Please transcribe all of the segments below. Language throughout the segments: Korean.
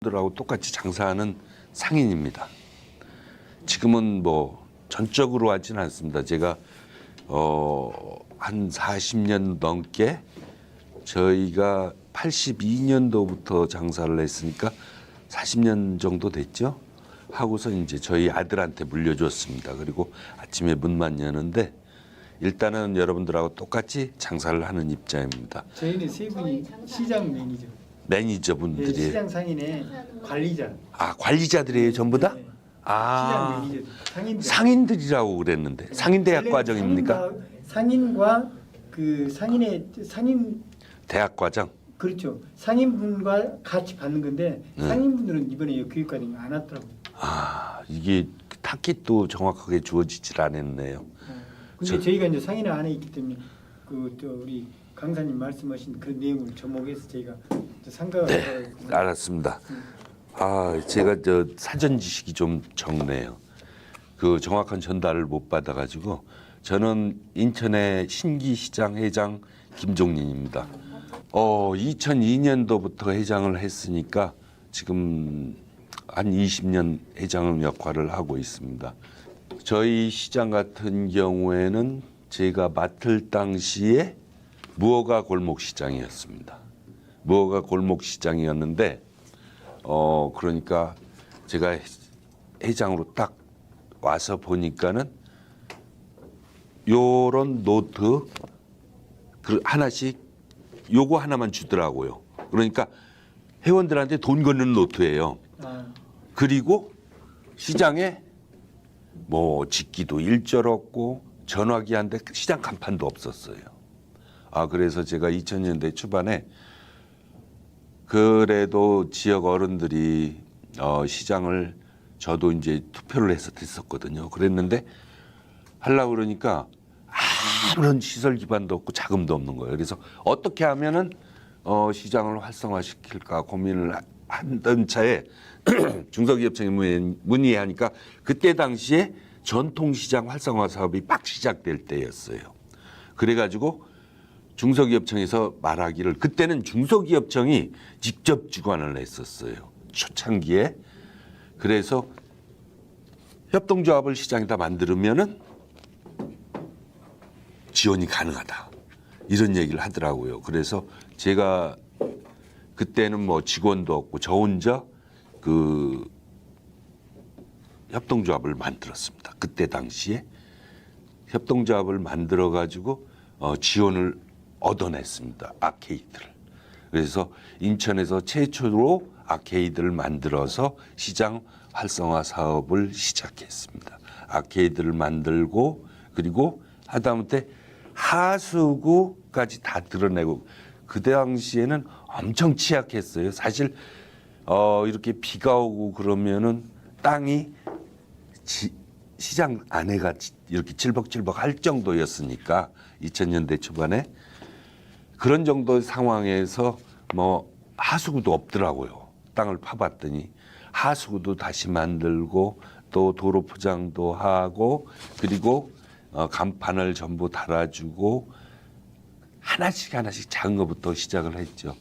들하고 똑같이 장사하는 상인입니다. 지금은 뭐 전적으로 하지는 않습니다. 제가 한 40년 넘게 저희가 82년도부터 장사를 했으니까 40년 정도 됐죠. 하고서 이제 저희 아들한테 물려줬습니다. 그리고 아침에 문만 여는데 일단은 여러분들하고 똑같이 장사를 하는 입장입니다. 저희는 세 분이 시장 매니저. 매니저분들이 네, 시장 상인의 관리자. 아 관리자들이에요 전부 다? 네. 아 시장 매니저. 상인들이라고 그랬는데 상인대학 과정입니까? 상인과 그 상인 대학 과정. 그렇죠. 상인분과 같이 받는 건데 상인분들은 이번에 교육과정이 안 왔더라고요. 아 이게 타깃도 정확하게 주어지질 않았네요. 근데 저희가 이제 상인회 안에 있기 때문에 또 우리 강사님 말씀하신 그 내용을 접목해서 저희가 상가가 네, 알았습니다. 아 제가 저 사전 지식이 좀 적네요. 그 정확한 전달을 못 받아가지고 저는 인천의 신기시장 회장 김종린입니다. 2002년도부터 회장을 했으니까 지금 한 20년 회장 역할을 하고 있습니다. 저희 시장 같은 경우에는 제가 맡을 당시에 무허가 골목시장이었습니다. 무허가 골목시장이었는데 그러니까 제가 회장으로 딱 와서 보니까는 요런 노트 하나씩 요거 하나만 주더라고요. 그러니까 회원들한테 돈 걷는 노트예요. 그리고 시장에 뭐 집기도 일절 없고 전화기 한 대 시장 간판도 없었어요. 그래서 제가 2000년대 초반에 그래도 지역 어른들이 시장을 저도 이제 투표를 해서 됐었거든요. 그랬는데 하려고 그러니까 아무런 시설 기반도 없고 자금도 없는 거예요. 그래서 어떻게 하면은 시장을 활성화시킬까 고민을 하던 차에 중소기업청에 문의하니까 그때 당시에 전통시장 활성화 사업이 막 시작될 때였어요. 그래가지고 중소기업청에서 말하기를 그때는 중소기업청이 직접 주관을 했었어요. 초창기에. 그래서 협동조합을 시장에다 만들면은 지원이 가능하다. 이런 얘기를 하더라고요. 그래서 제가 그때는 뭐 직원도 없고 저 혼자 그 협동조합을 만들었습니다. 그때 당시에 협동조합을 만들어 가지고 지원을 얻어냈습니다. 아케이드를. 그래서 인천에서 최초로 아케이드를 만들어서 시장 활성화 사업을 시작했습니다. 아케이드를 만들고 그리고 하다못해 하수구까지 다 드러내고 그 당시에는 엄청 취약했어요. 사실 이렇게 비가 오고 그러면은 땅이 시장 안에가 이렇게 질벅질벅 할 정도였으니까 2000년대 초반에 그런 정도의 상황에서 뭐 하수구도 없더라고요. 땅을 파봤더니 하수구도 다시 만들고 또 도로 포장도 하고 그리고 간판을 전부 달아주고 하나씩 작은 것부터 시작을 했죠.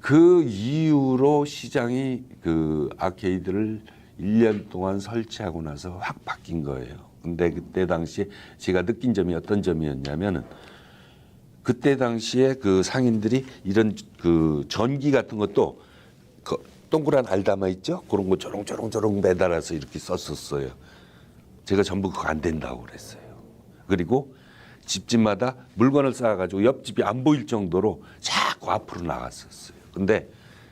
그 이후로 시장이 그 아케이드를 1년 동안 설치하고 나서 확 바뀐 거예요. 근데 그때 당시에 제가 느낀 점이 어떤 점이었냐면은 그때 당시에 그 상인들이 이런 그 전기 같은 것도 그 동그란 알 담아 있죠? 그런 거 조롱조롱 매달아서 이렇게 썼었어요. 제가 전부 그거 안 된다고 그랬어요. 그리고 집집마다 물건을 쌓아가지고 옆집이 안 보일 정도로 자꾸 앞으로 나갔었어요. 근데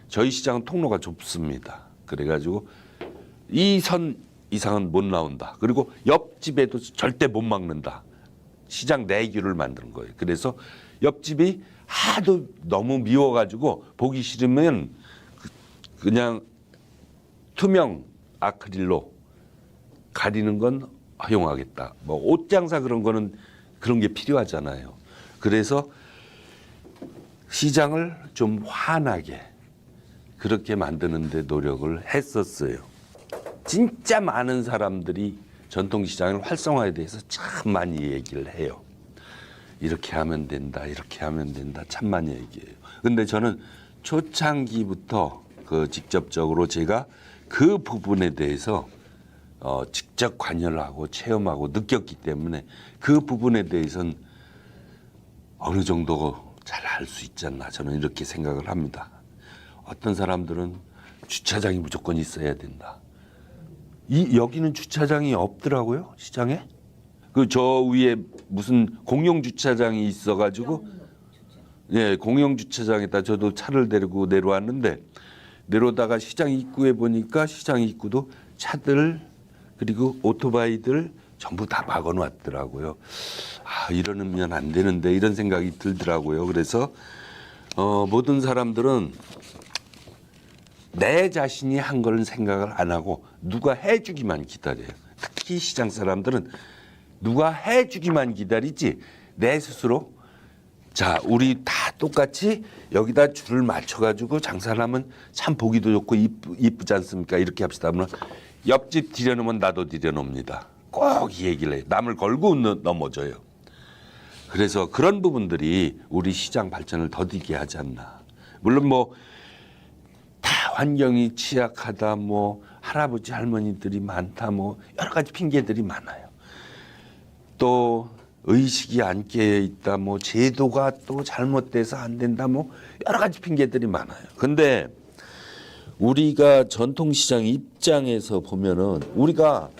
저희 시장은 통로가 좁습니다. 그래가지고 이 선 이상은 못 나온다. 그리고 옆집에도 절대 못 막는다. 시장 내규를 만드는 거예요. 그래서 옆집이 하도 너무 미워가지고 보기 싫으면 그냥 투명 아크릴로 가리는 건 허용하겠다. 뭐 옷장사 그런 거는 그런 게 필요하잖아요. 그래서 시장을 좀 환하게 그렇게 만드는 데 노력을 했었어요. 진짜 많은 사람들이 전통시장의 활성화에 대해서 참 많이 얘기를 해요. 이렇게 하면 된다, 이렇게 하면 된다, 참 많이 얘기해요. 근데 저는 초창기부터 그 직접적으로 제가 그 부분에 대해서 직접 관여를 하고 체험하고 느꼈기 때문에 그 부분에 대해서는 어느 정도 잘 알 수 있지 않나 저는 이렇게 생각을 합니다. 어떤 사람들은 주차장이 무조건 있어야 된다. 여기는 주차장이 없더라고요, 시장에. 그 저 위에 무슨 공용 주차장이 있어가지고, 예, 공용 주차장에다 저도 차를 데리고 내려왔는데 내려다가 시장 입구에 보니까 시장 입구도 차들 그리고 오토바이들 전부 다 막아놨더라고요. 아, 이러면 안 되는데 이런 생각이 들더라고요. 그래서 모든 사람들은 내 자신이 한 걸 생각을 안 하고 누가 해주기만 기다려요. 특히 시장 사람들은 누가 해주기만 기다리지 내 스스로 자 우리 다 똑같이 여기다 줄을 맞춰가지고 장사를 하면 참 보기도 좋고 이쁘지 않습니까? 이렇게 합시다. 그러면 옆집 들여놓으면 나도 들여놓습니다. 꼭 이 얘기를 해요. 남을 걸고 넘어져요. 그래서 그런 부분들이 우리 시장 발전을 더디게 하지 않나. 물론 뭐 다 환경이 취약하다, 뭐 할아버지 할머니들이 많다, 뭐 여러 가지 핑계들이 많아요. 또 의식이 안 깨어 있다, 뭐 제도가 또 잘못돼서 안 된다, 뭐 여러 가지 핑계들이 많아요. 근데 우리가 전통시장 입장에서 보면은 우리가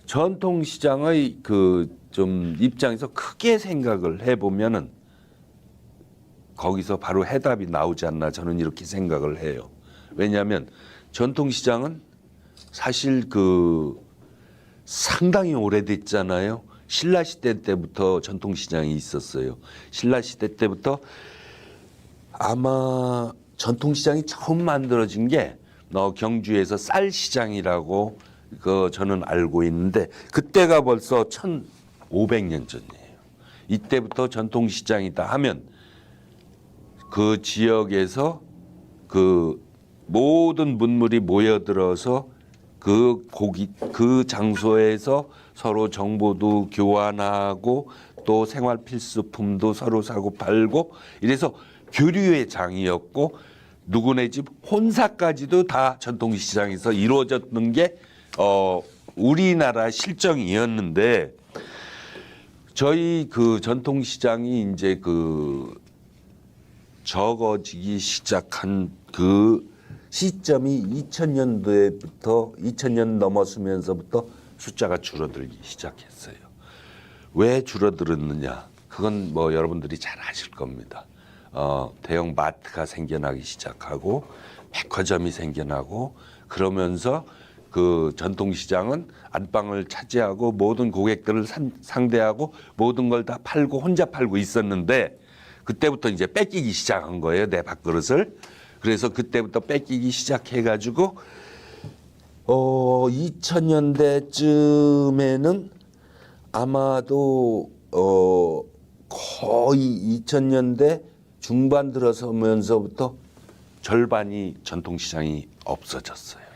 전통시장의 그 좀 입장에서 크게 생각을 해보면은 거기서 바로 해답이 나오지 않나 저는 이렇게 생각을 해요. 왜냐하면 전통시장은 사실 그 상당히 오래됐잖아요. 신라시대 때부터 전통시장이 있었어요. 신라시대 때부터 아마 전통시장이 처음 만들어진 게 경주에서 쌀시장이라고 그 저는 알고 있는데 그때가 벌써 1500년 전이에요. 이때부터 전통시장이다 하면 그 지역에서 그 모든 문물이 모여들어서 그 장소에서 서로 정보도 교환하고 또 생활 필수품도 서로 사고 팔고 이래서 교류의 장이었고 누구네 집 혼사까지도 다 전통시장에서 이루어졌는 게 우리나라 실정이었는데 저희 그 전통시장이 이제 그 적어지기 시작한 그 시점이 2000년도에부터 2000년 넘었으면서부터 숫자가 줄어들기 시작했어요. 왜 줄어들었느냐? 그건 뭐 여러분들이 잘 아실 겁니다. 대형 마트가 생겨나기 시작하고 백화점이 생겨나고 그러면서 그 전통시장은 안방을 차지하고 모든 고객들을 상대하고 모든 걸 다 팔고 혼자 팔고 있었는데 그때부터 이제 뺏기기 시작한 거예요. 내 밥그릇을. 그래서 그때부터 뺏기기 시작해가지고 2000년대쯤에는 아마도 거의 2000년대 중반 들어서면서부터 절반이 전통시장이 없어졌어요.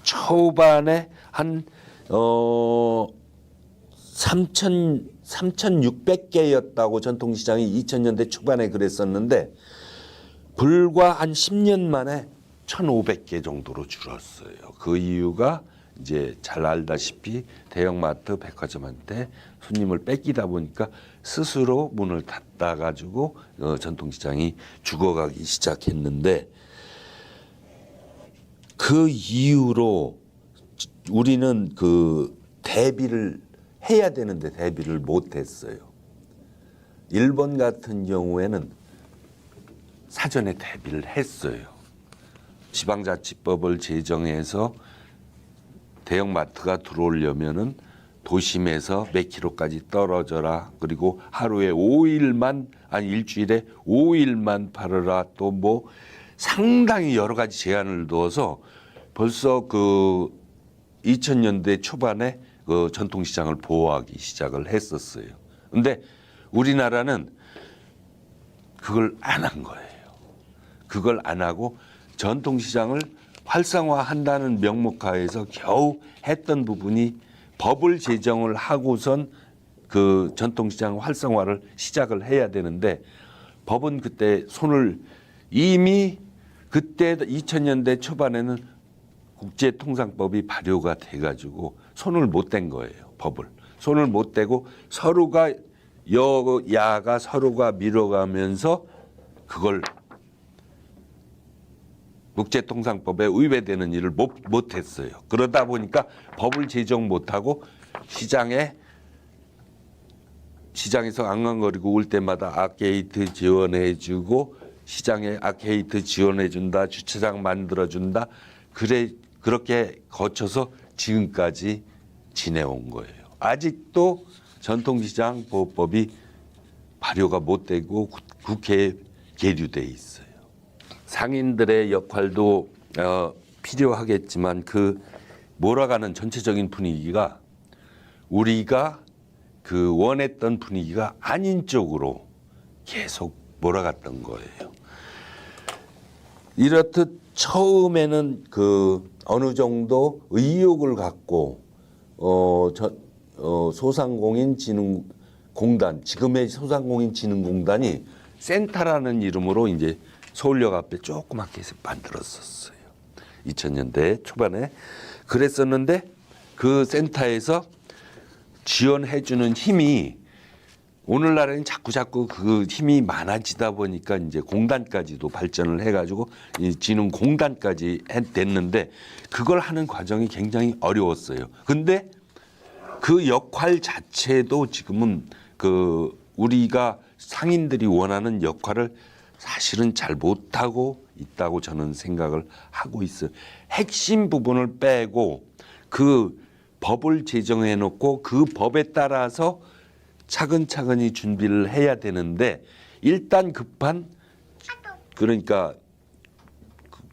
초반에 한 3,600개였다고 전통시장이 2000년대 초반에 그랬었는데 불과 한 10년 만에 1,500개 정도로 줄었어요. 그 이유가 이제 잘 알다시피 대형마트, 백화점한테 손님을 뺏기다 보니까 스스로 문을 닫아 가지고 전통시장이 죽어가기 시작했는데 그 이후로 우리는 그 대비를 해야 되는데 대비를 못했어요. 일본 같은 경우에는 사전에 대비를 했어요. 지방자치법을 제정해서 대형마트가 들어오려면은 도심에서 몇 킬로까지 떨어져라. 그리고 하루에 5일만 아니 일주일에 5일만 팔아라. 또 뭐 상당히 여러 가지 제한을 두어서 벌써 그 2000년대 초반에 그 전통시장을 보호하기 시작을 했었어요. 근데 우리나라는 그걸 안 한 거예요. 그걸 안 하고 전통시장을 활성화한다는 명목하에서 겨우 했던 부분이 법을 제정을 하고선 그 전통시장 활성화를 시작을 해야 되는데 법은 그때 손을 이미 그때 2000년대 초반에는 국제통상법이 발효가 돼가지고 손을 못 댄 거예요. 법을 손을 못 대고 서로가 여야가 서로가 밀어가면서 그걸 국제통상법에 위배되는 일을 못했어요. 그러다 보니까 법을 제정 못하고 시장에서 앙앙거리고 올 때마다 아케이트 지원해주고 시장에 아케이트 지원해준다, 주차장 만들어준다. 그렇게 거쳐서 지금까지 지내온 거예요. 아직도 전통시장 보호법이 발효가 못 되고 국회에 계류돼 있어요. 상인들의 역할도 필요하겠지만 그 몰아가는 전체적인 분위기가 우리가 그 원했던 분위기가 아닌 쪽으로 계속 몰아갔던 거예요. 이렇듯 처음에는 그 어느 정도 의욕을 갖고 소상공인진흥공단, 지금의 소상공인진흥공단이 센터라는 이름으로 이제 서울역 앞에 조그맣게 만들었었어요. 2000년대 초반에 그랬었는데 그 센터에서 지원해주는 힘이 오늘날에는 자꾸 그 힘이 많아지다 보니까 이제 공단까지도 발전을 해가지고 이 진흥공단까지 됐는데 그걸 하는 과정이 굉장히 어려웠어요. 근데 그 역할 자체도 지금은 그 우리가 상인들이 원하는 역할을 사실은 잘 못하고 있다고 저는 생각을 하고 있어요. 핵심 부분을 빼고 그 법을 제정해 놓고 그 법에 따라서 차근차근히 준비를 해야 되는데 일단 급한 그러니까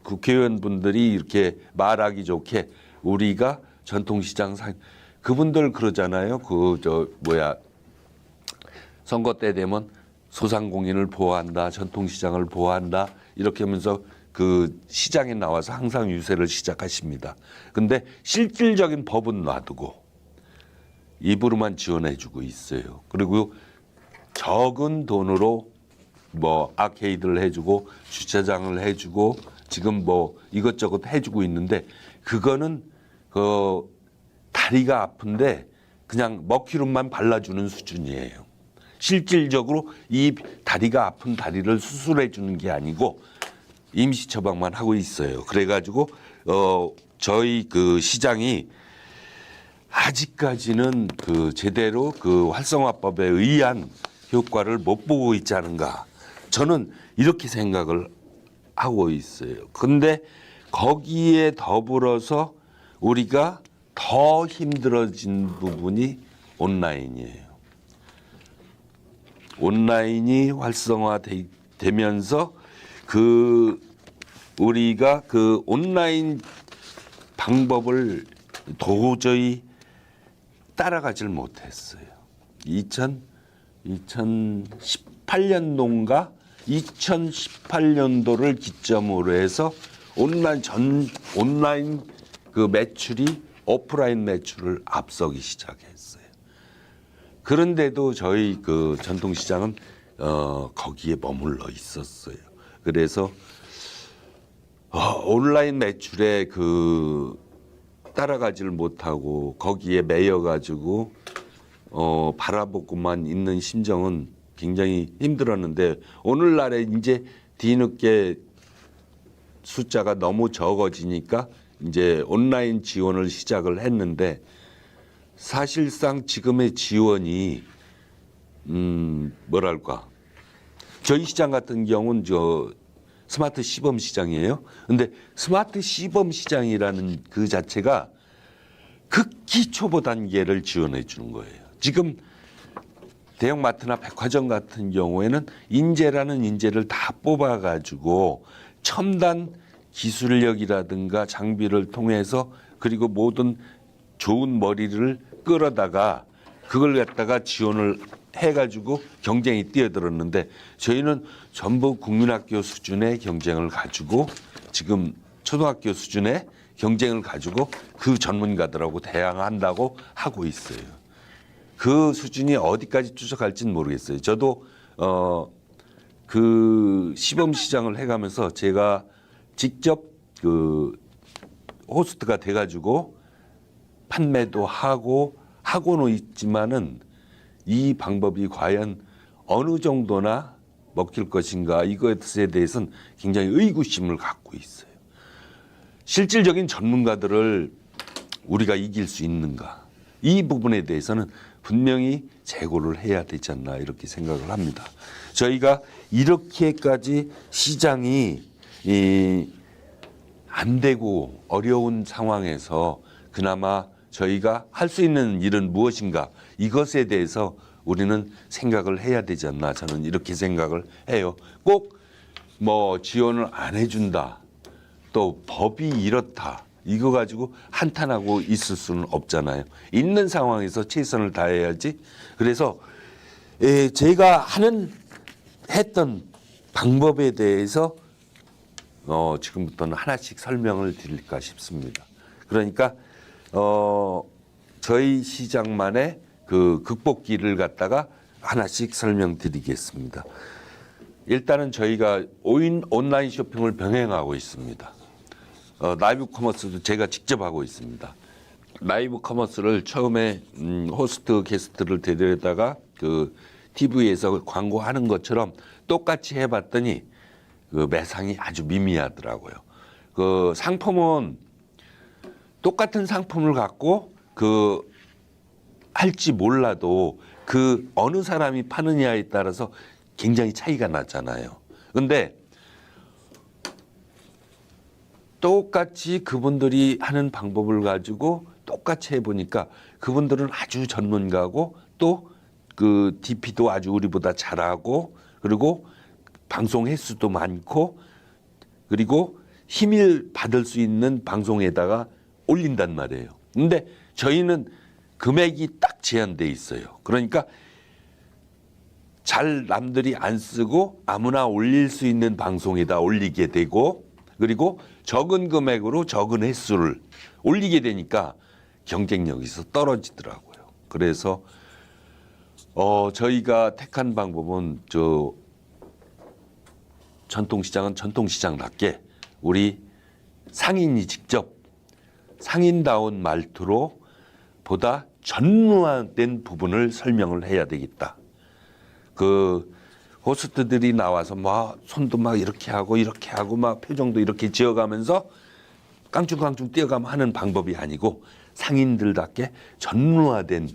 국회의원분들이 이렇게 말하기 좋게 우리가 전통시장 그분들 그러잖아요. 선거 때 되면 소상공인을 보호한다, 전통시장을 보호한다 이렇게 하면서 그 시장에 나와서 항상 유세를 시작하십니다. 근데 실질적인 법은 놔두고 입으로만 지원해주고 있어요. 그리고 적은 돈으로 뭐 아케이드를 해주고 주차장을 해주고 지금 뭐 이것저것 해주고 있는데 그거는 다리가 아픈데 그냥 먹기름만 발라주는 수준이에요. 실질적으로 이 다리가 아픈 다리를 수술해 주는 게 아니고 임시 처방만 하고 있어요. 그래가지고 저희 그 시장이 아직까지는 그 제대로 그 활성화법에 의한 효과를 못 보고 있지 않은가. 저는 이렇게 생각을 하고 있어요. 근데 거기에 더불어서 우리가 더 힘들어진 부분이 온라인이에요. 온라인이 활성화되면서 우리가 그 온라인 방법을 도저히 따라가질 못했어요. 2018년도인가 2018년도를 기점으로 해서 온라인 그 매출이 오프라인 매출을 앞서기 시작했어요. 그런데도 저희 그 전통시장은 거기에 머물러 있었어요. 그래서 온라인 매출에 따라가지를 못하고 거기에 매여가지고 바라보고만 있는 심정은 굉장히 힘들었는데 오늘날에 이제 뒤늦게 숫자가 너무 적어지니까 이제 온라인 지원을 시작을 했는데 사실상 지금의 지원이 뭐랄까 저희 시장 같은 경우는 스마트 시범 시장이에요. 근데 스마트 시범 시장이라는 그 자체가 극히 초보 단계를 지원해 주는 거예요. 지금 대형마트나 백화점 같은 경우에는 인재라는 인재를 다 뽑아가지고 첨단 기술력이라든가 장비를 통해서 그리고 모든 좋은 머리를 끌어다가 그걸 갖다가 지원을 해가지고 경쟁이 뛰어들었는데 저희는 전부 국민학교 수준의 경쟁을 가지고 지금 초등학교 수준의 경쟁을 가지고 그 전문가들하고 대항한다고 하고 있어요. 그 수준이 어디까지 추적할지는 모르겠어요. 저도 그 시범 시장을 해가면서 제가 직접 그 호스트가 돼가지고 판매도 하고는 있지만은 이 방법이 과연 어느 정도나 먹힐 것인가 이것에 대해서는 굉장히 의구심을 갖고 있어요. 실질적인 전문가들을 우리가 이길 수 있는가? 이 부분에 대해서는 분명히 재고를 해야 되지 않나 이렇게 생각을 합니다. 저희가 이렇게까지 시장이 안 되고 어려운 상황에서 그나마 저희가 할 수 있는 일은 무엇인가 이것에 대해서 우리는 생각을 해야 되지 않나 저는 이렇게 생각을 해요. 꼭 뭐 지원을 안 해준다. 또 법이 이렇다. 이거 가지고 한탄하고 있을 수는 없잖아요. 있는 상황에서 최선을 다해야지. 그래서 제가 했던 방법에 대해서 지금부터는 하나씩 설명을 드릴까 싶습니다. 그러니까 저희 시장만의 그 극복기를 갖다가 하나씩 설명드리겠습니다. 일단은 저희가 온라인 쇼핑을 병행하고 있습니다. 라이브 커머스도 제가 직접 하고 있습니다. 라이브 커머스를 처음에 호스트 게스트를 데려다가 그 TV에서 광고하는 것처럼 똑같이 해봤더니 그 매상이 아주 미미하더라고요. 그 상품은 똑같은 상품을 갖고 할지 몰라도 그 어느 사람이 파느냐에 따라서 굉장히 차이가 나잖아요. 근데 똑같이 그분들이 하는 방법을 가지고 똑같이 해보니까 그분들은 아주 전문가고 또 그 DP도 아주 우리보다 잘하고 그리고 방송 횟수도 많고 그리고 힘을 받을 수 있는 방송에다가 올린단 말이에요. 근데 저희는 금액이 딱 제한돼 있어요. 그러니까 잘 남들이 안 쓰고 아무나 올릴 수 있는 방송에다 올리게 되고 그리고 적은 금액으로 적은 횟수를 올리게 되니까 경쟁력에서 떨어지더라고요. 그래서 저희가 택한 방법은 전통시장은 전통시장답게 우리 상인이 직접 상인다운 말투로 보다 전문화된 부분을 설명을 해야 되겠다. 그 호스트들이 나와서 막 손도 막 이렇게 하고 막 표정도 이렇게 지어가면서 깡충깡충 뛰어가면 하는 방법이 아니고 상인들답게 전문화된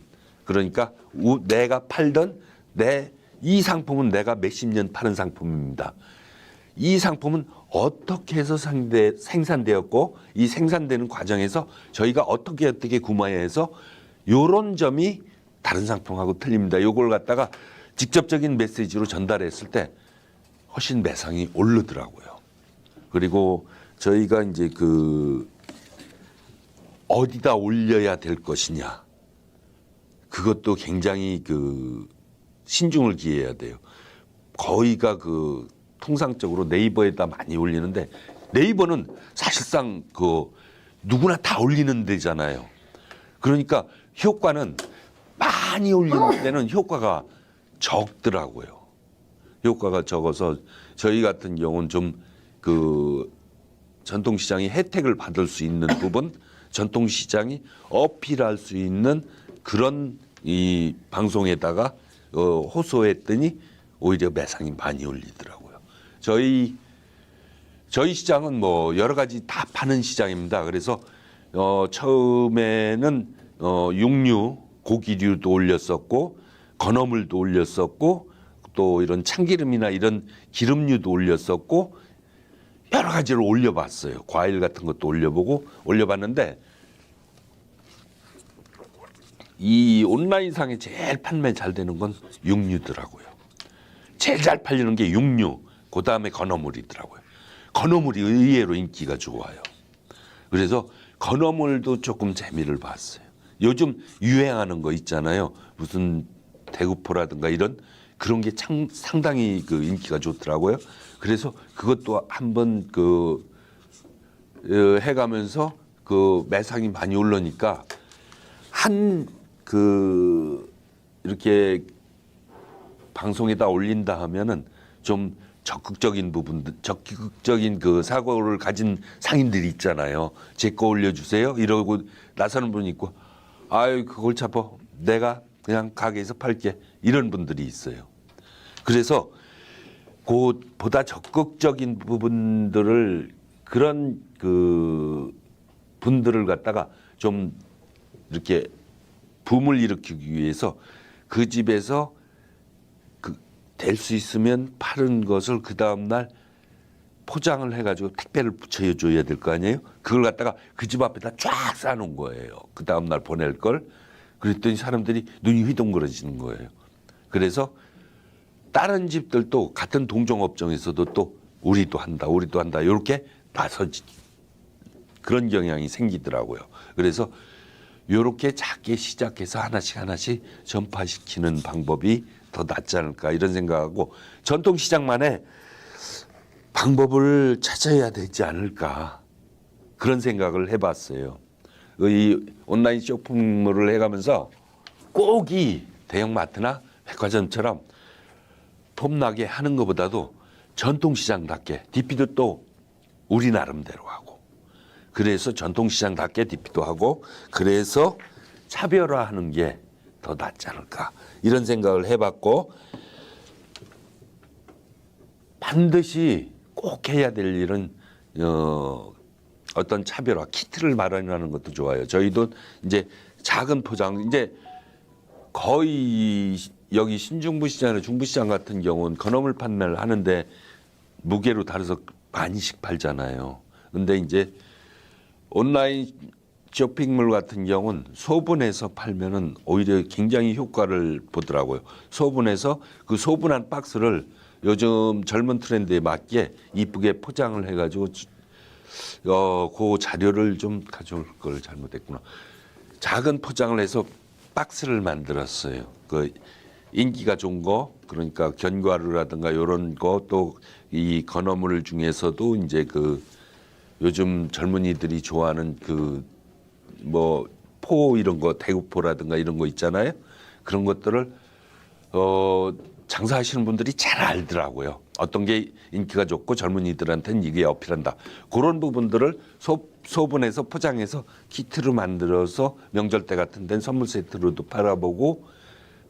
그러니까 내가 팔던 이 상품은 내가 몇십 년 파는 상품입니다. 이 상품은 어떻게 해서 생산되었고 이 생산되는 과정에서 저희가 어떻게 구매해서 요런 점이 다른 상품하고 틀립니다. 요걸 갖다가 직접적인 메시지로 전달했을 때 훨씬 매상이 오르더라고요. 그리고 저희가 이제 어디다 올려야 될 것이냐 그것도 굉장히 신중을 기해야 돼요. 거의가 통상적으로 네이버에다 많이 올리는데 네이버는 사실상 누구나 다 올리는 데잖아요. 그러니까 효과는 많이 올리는 데는 효과가 적더라고요. 효과가 적어서 저희 같은 경우는 좀 전통시장이 혜택을 받을 수 있는 부분, 전통시장이 어필할 수 있는 그런 이 방송에다가 호소했더니 오히려 매상이 많이 올리더라고요. 저희 시장은 뭐 여러 가지 다 파는 시장입니다. 그래서 처음에는 육류, 고기류도 올렸었고 건어물도 올렸었고 또 이런 참기름이나 이런 기름류도 올렸었고 여러 가지를 올려봤어요. 과일 같은 것도 올려봤는데 이 온라인상에 제일 판매 잘 되는 건 육류더라고요. 제일 잘 팔리는 게 육류, 그 다음에 건어물이더라고요. 건어물이 의외로 인기가 좋아요. 그래서 건어물도 조금 재미를 봤어요. 요즘 유행하는 거 있잖아요. 무슨 대구포라든가 이런 그런 게 상당히 인기가 좋더라고요. 그래서 그것도 한번 해가면서 매상이 많이 오르니까 이렇게 방송에다 올린다 하면은 좀 적극적인 부분들, 적극적인 그 사고를 가진 상인들이 있잖아요. 제 거 올려주세요. 이러고 나서는 분이 있고, 아유 그 골치 아파. 내가 그냥 가게에서 팔게. 이런 분들이 있어요. 그래서 보다 적극적인 부분들을 그런 그 분들을 갖다가 좀 이렇게 붐을 일으키기 위해서 그 집에서 될 수 있으면 파는 것을 그 다음 날 포장을 해가지고 택배를 붙여줘야 될 거 아니에요? 그걸 갖다가 그 집 앞에다 쫙 쌓아놓은 거예요. 그 다음 날 보낼 걸. 그랬더니 사람들이 눈이 휘둥그러지는 거예요. 그래서 다른 집들도 같은 동종업종에서도 또 우리도 한다 이렇게 나서지 그런 경향이 생기더라고요. 그래서 이렇게 작게 시작해서 하나씩 전파시키는 방법이 더 낫지 않을까 이런 생각하고 전통시장만의 방법을 찾아야 되지 않을까 그런 생각을 해봤어요. 이 온라인 쇼핑몰을 해가면서 꼭 이 대형마트나 백화점처럼 폼나게 하는 것보다도 전통시장답게 DP도 또 우리 나름대로 하고 그래서 전통시장답게 DP도 하고 그래서 차별화하는 게 더 낫지 않을까 이런 생각을 해봤고 반드시 꼭 해야 될 일은 어떤 차별화 키트를 마련하는 것도 좋아요. 저희도 이제 작은 포장 이제 거의 여기 신중부시장이나 중부시장 같은 경우는 건어물 판매를 하는데 무게로 다뤄서 많이씩 팔잖아요. 근데 이제 온라인 쇼핑몰 같은 경우는 소분해서 팔면은 오히려 굉장히 효과를 보더라고요. 소분해서 그 소분한 박스를 요즘 젊은 트렌드에 맞게 이쁘게 포장을 해가지고 그 자료를 좀 가져올 걸 잘못했구나. 작은 포장을 해서 박스를 만들었어요. 그 인기가 좋은 거 그러니까 견과류라든가 이런 거 또 이 건어물 중에서도 이제 그 요즘 젊은이들이 좋아하는 그 뭐 포 이런 거 대구포라든가 이런 거 있잖아요. 그런 것들을 장사하시는 분들이 잘 알더라고요. 어떤 게 인기가 좋고 젊은이들한테는 이게 어필한다. 그런 부분들을 소분해서 포장해서 키트로 만들어서 명절 때 같은 데는 선물 세트로도 팔아보고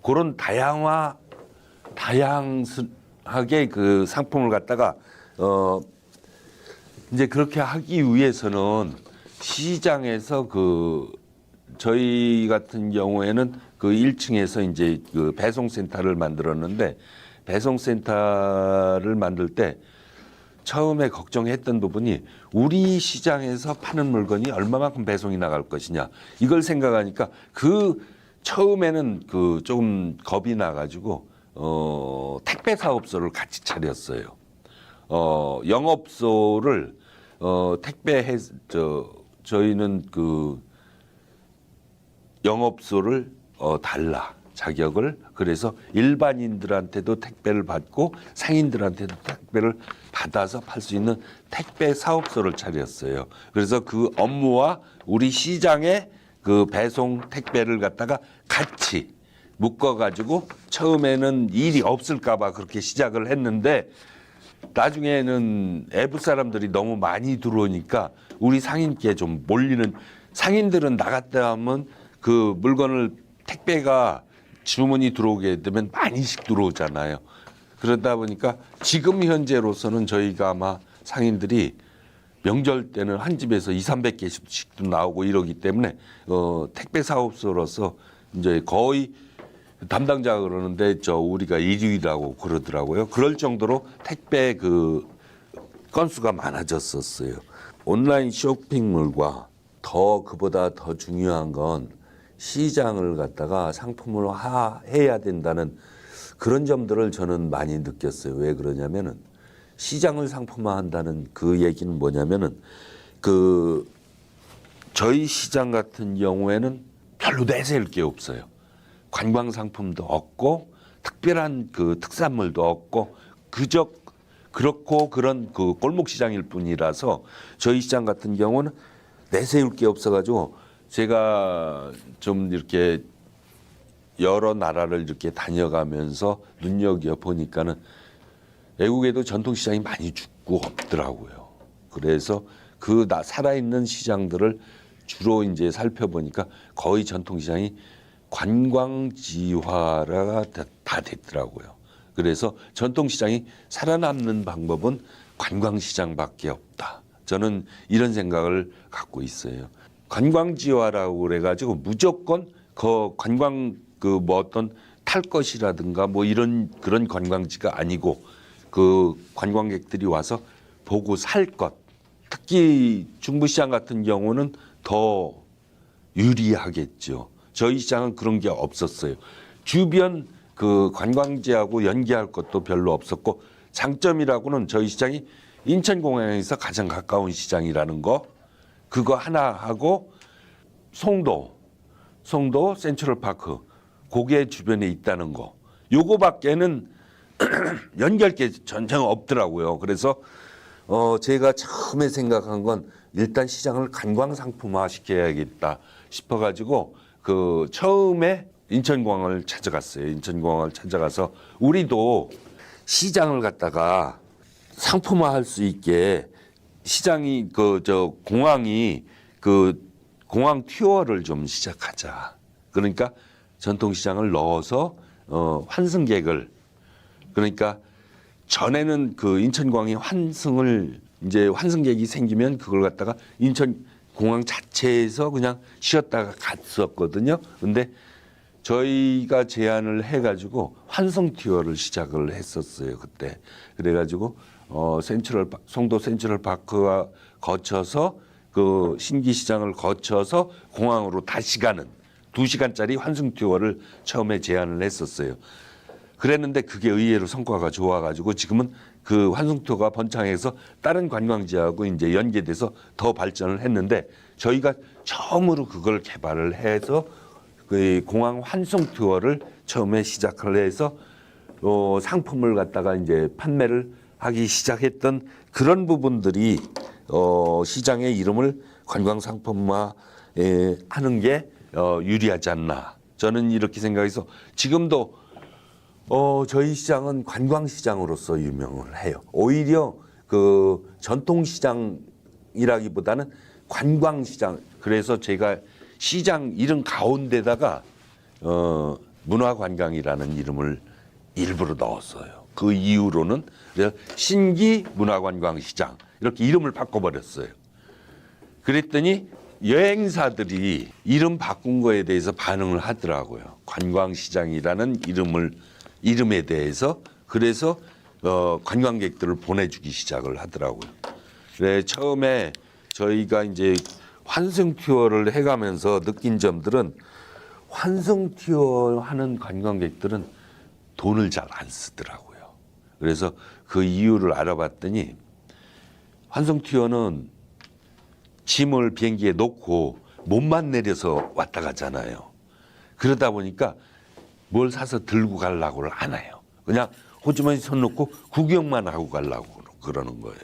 그런 다양하게 그 상품을 갖다가 이제 그렇게 하기 위해서는 시장에서 그 저희 같은 경우에는 그 1층에서 이제 그 배송센터를 만들었는데 배송센터를 만들 때 처음에 걱정했던 부분이 우리 시장에서 파는 물건이 얼마만큼 배송이 나갈 것이냐 이걸 생각하니까 그 처음에는 그 조금 겁이 나가지고 택배 사업소를 같이 차렸어요. 영업소를 저희는 그 영업소를 달라 자격을 그래서 일반인들한테도 택배를 받고 상인들한테도 택배를 받아서 팔 수 있는 택배 사업소를 차렸어요. 그래서 그 업무와 우리 시장의 그 배송 택배를 갖다가 같이 묶어가지고 처음에는 일이 없을까봐 그렇게 시작을 했는데 나중에는 애부 사람들이 너무 많이 들어오니까 우리 상인께 좀 몰리는 상인들은 나갔다 하면 그 물건을 택배가 주문이 들어오게 되면 많이씩 들어오잖아요. 그러다 보니까 지금 현재로서는 저희가 아마 상인들이 명절 때는 한 집에서 200~300개씩도 나오고 이러기 때문에 택배 사업소로서 이제 거의 담당자가 그러는데 우리가 1위라고 그러더라고요. 그럴 정도로 택배 그 건수가 많아졌었어요. 온라인 쇼핑몰과 그보다 더 중요한 건 시장을 갖다가 상품을 해야 된다는 그런 점들을 저는 많이 느꼈어요. 왜 그러냐면은 시장을 상품화한다는 그 얘기는 뭐냐면은 그 저희 시장 같은 경우에는 별로 내세울 게 없어요. 관광 상품도 없고 특별한 그 특산물도 없고 그저 그렇고 그런 그 골목 시장일 뿐이라서 저희 시장 같은 경우는 내세울 게 없어가지고 제가 좀 이렇게 여러 나라를 이렇게 다녀가면서 눈여겨 보니까는 외국에도 전통시장이 많이 죽고 없더라고요. 그래서 그 살아있는 시장들을 주로 이제 살펴보니까 거의 전통시장이 관광지화가 다 됐더라고요. 그래서 전통시장이 살아남는 방법은 관광시장밖에 없다. 저는 이런 생각을 갖고 있어요. 관광지화라고 그래가지고 무조건 그 관광 그 뭐 어떤 탈 것이라든가 뭐 이런 그런 관광지가 아니고 그 관광객들이 와서 보고 살 것. 특히 중부시장 같은 경우는 더 유리하겠죠. 저희 시장은 그런 게 없었어요. 주변 그 관광지하고 연계할 것도 별로 없었고 장점이라고는 저희 시장이 인천공항에서 가장 가까운 시장이라는 거 그거 하나 하고 송도 센트럴파크 고개 주변에 있다는 거 요거밖에는 연결게 전혀 없더라고요. 그래서 제가 처음에 생각한 건 일단 시장을 관광 상품화 시켜야겠다 싶어가지고 그 처음에 인천공항을 찾아갔어요. 인천공항을 찾아가서 우리도 시장을 갖다가 상품화할 수 있게 시장이 공항이 그 공항 투어를 좀 시작하자. 그러니까 전통시장을 넣어서 환승객을 그러니까 전에는 그 인천공항이 환승객이 생기면 그걸 갖다가 인천공항 자체에서 그냥 쉬었다가 갔었거든요. 근데 저희가 제안을 해가지고 환승 투어를 시작을 했었어요 그때. 그래가지고 송도 센트럴파크와 거쳐서 그 신기시장을 거쳐서 공항으로 다시 가는 2시간짜리 환승 투어를 처음에 제안을 했었어요. 그랬는데 그게 의외로 성과가 좋아가지고 지금은 그 환승 투어가 번창해서 다른 관광지하고 이제 연계돼서 더 발전을 했는데 저희가 처음으로 그걸 개발을 해서 그 공항 환승 투어를 처음에 시작을 해서 상품을 갖다가 이제 판매를 하기 시작했던 그런 부분들이 시장의 이름을 관광 상품화에 하는 게 유리하지 않나 저는 이렇게 생각해서 지금도 저희 시장은 관광시장으로서 유명을 해요. 오히려 그 전통시장이라기보다는 관광시장. 그래서 제가 시장 이름 가운데다가 문화관광이라는 이름을 일부러 넣었어요. 그 이후로는 신기 문화관광시장 이렇게 이름을 바꿔버렸어요. 그랬더니 여행사들이 이름 바꾼 거에 대해서 반응을 하더라고요. 관광시장이라는 이름에 대해서 그래서 관광객들을 보내주기 시작을 하더라고요. 그래 처음에 저희가 이제 환승 투어를 해가면서 느낀 점들은 환승 투어 하는 관광객들은 돈을 잘 안 쓰더라고요. 그래서 그 이유를 알아봤더니 환승 투어는 짐을 비행기에 놓고 몸만 내려서 왔다 가잖아요. 그러다 보니까 뭘 사서 들고 가려고를 안 해요. 그냥 호주머니 손 놓고 구경만 하고 가려고 그러는 거예요.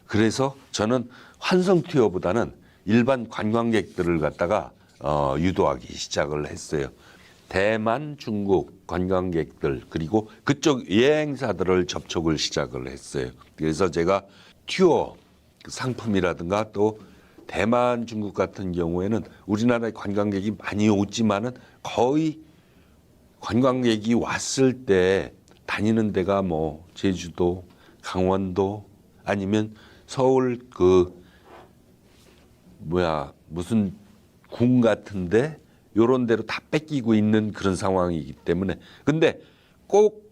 그래서 저는 환승 투어보다는 일반 관광객들을 갖다가 유도하기 시작을 했어요. 대만, 중국 관광객들 그리고 그쪽 여행사들을 접촉을 시작을 했어요. 그래서 제가 투어 상품이라든가 또 대만, 중국 같은 경우에는 우리나라에 관광객이 많이 오지만은 거의 관광객이 왔을 때 다니는 데가 뭐 제주도, 강원도 아니면 서울 무슨 궁 같은데 요런 데로 다 뺏기고 있는 그런 상황이기 때문에 근데 꼭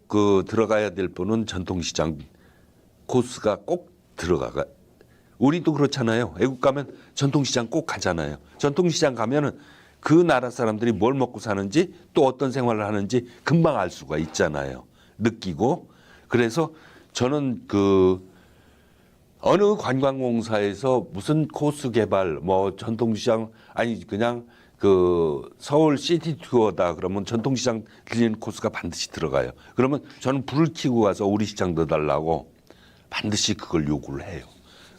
들어가야 될 분은 전통시장 코스가 꼭 들어가가. 우리도 그렇잖아요. 외국 가면 전통시장 꼭 가잖아요. 전통시장 가면은 그 나라 사람들이 뭘 먹고 사는지 또 어떤 생활을 하는지 금방 알 수가 있잖아요. 느끼고. 그래서 저는 어느 관광공사에서 무슨 코스 개발 뭐 전통시장 아니 그냥 서울 시티 투어다 그러면 전통시장 들리는 코스가 반드시 들어가요. 그러면 저는 불을 켜고 가서 우리 시장 넣어달라고 반드시 그걸 요구를 해요.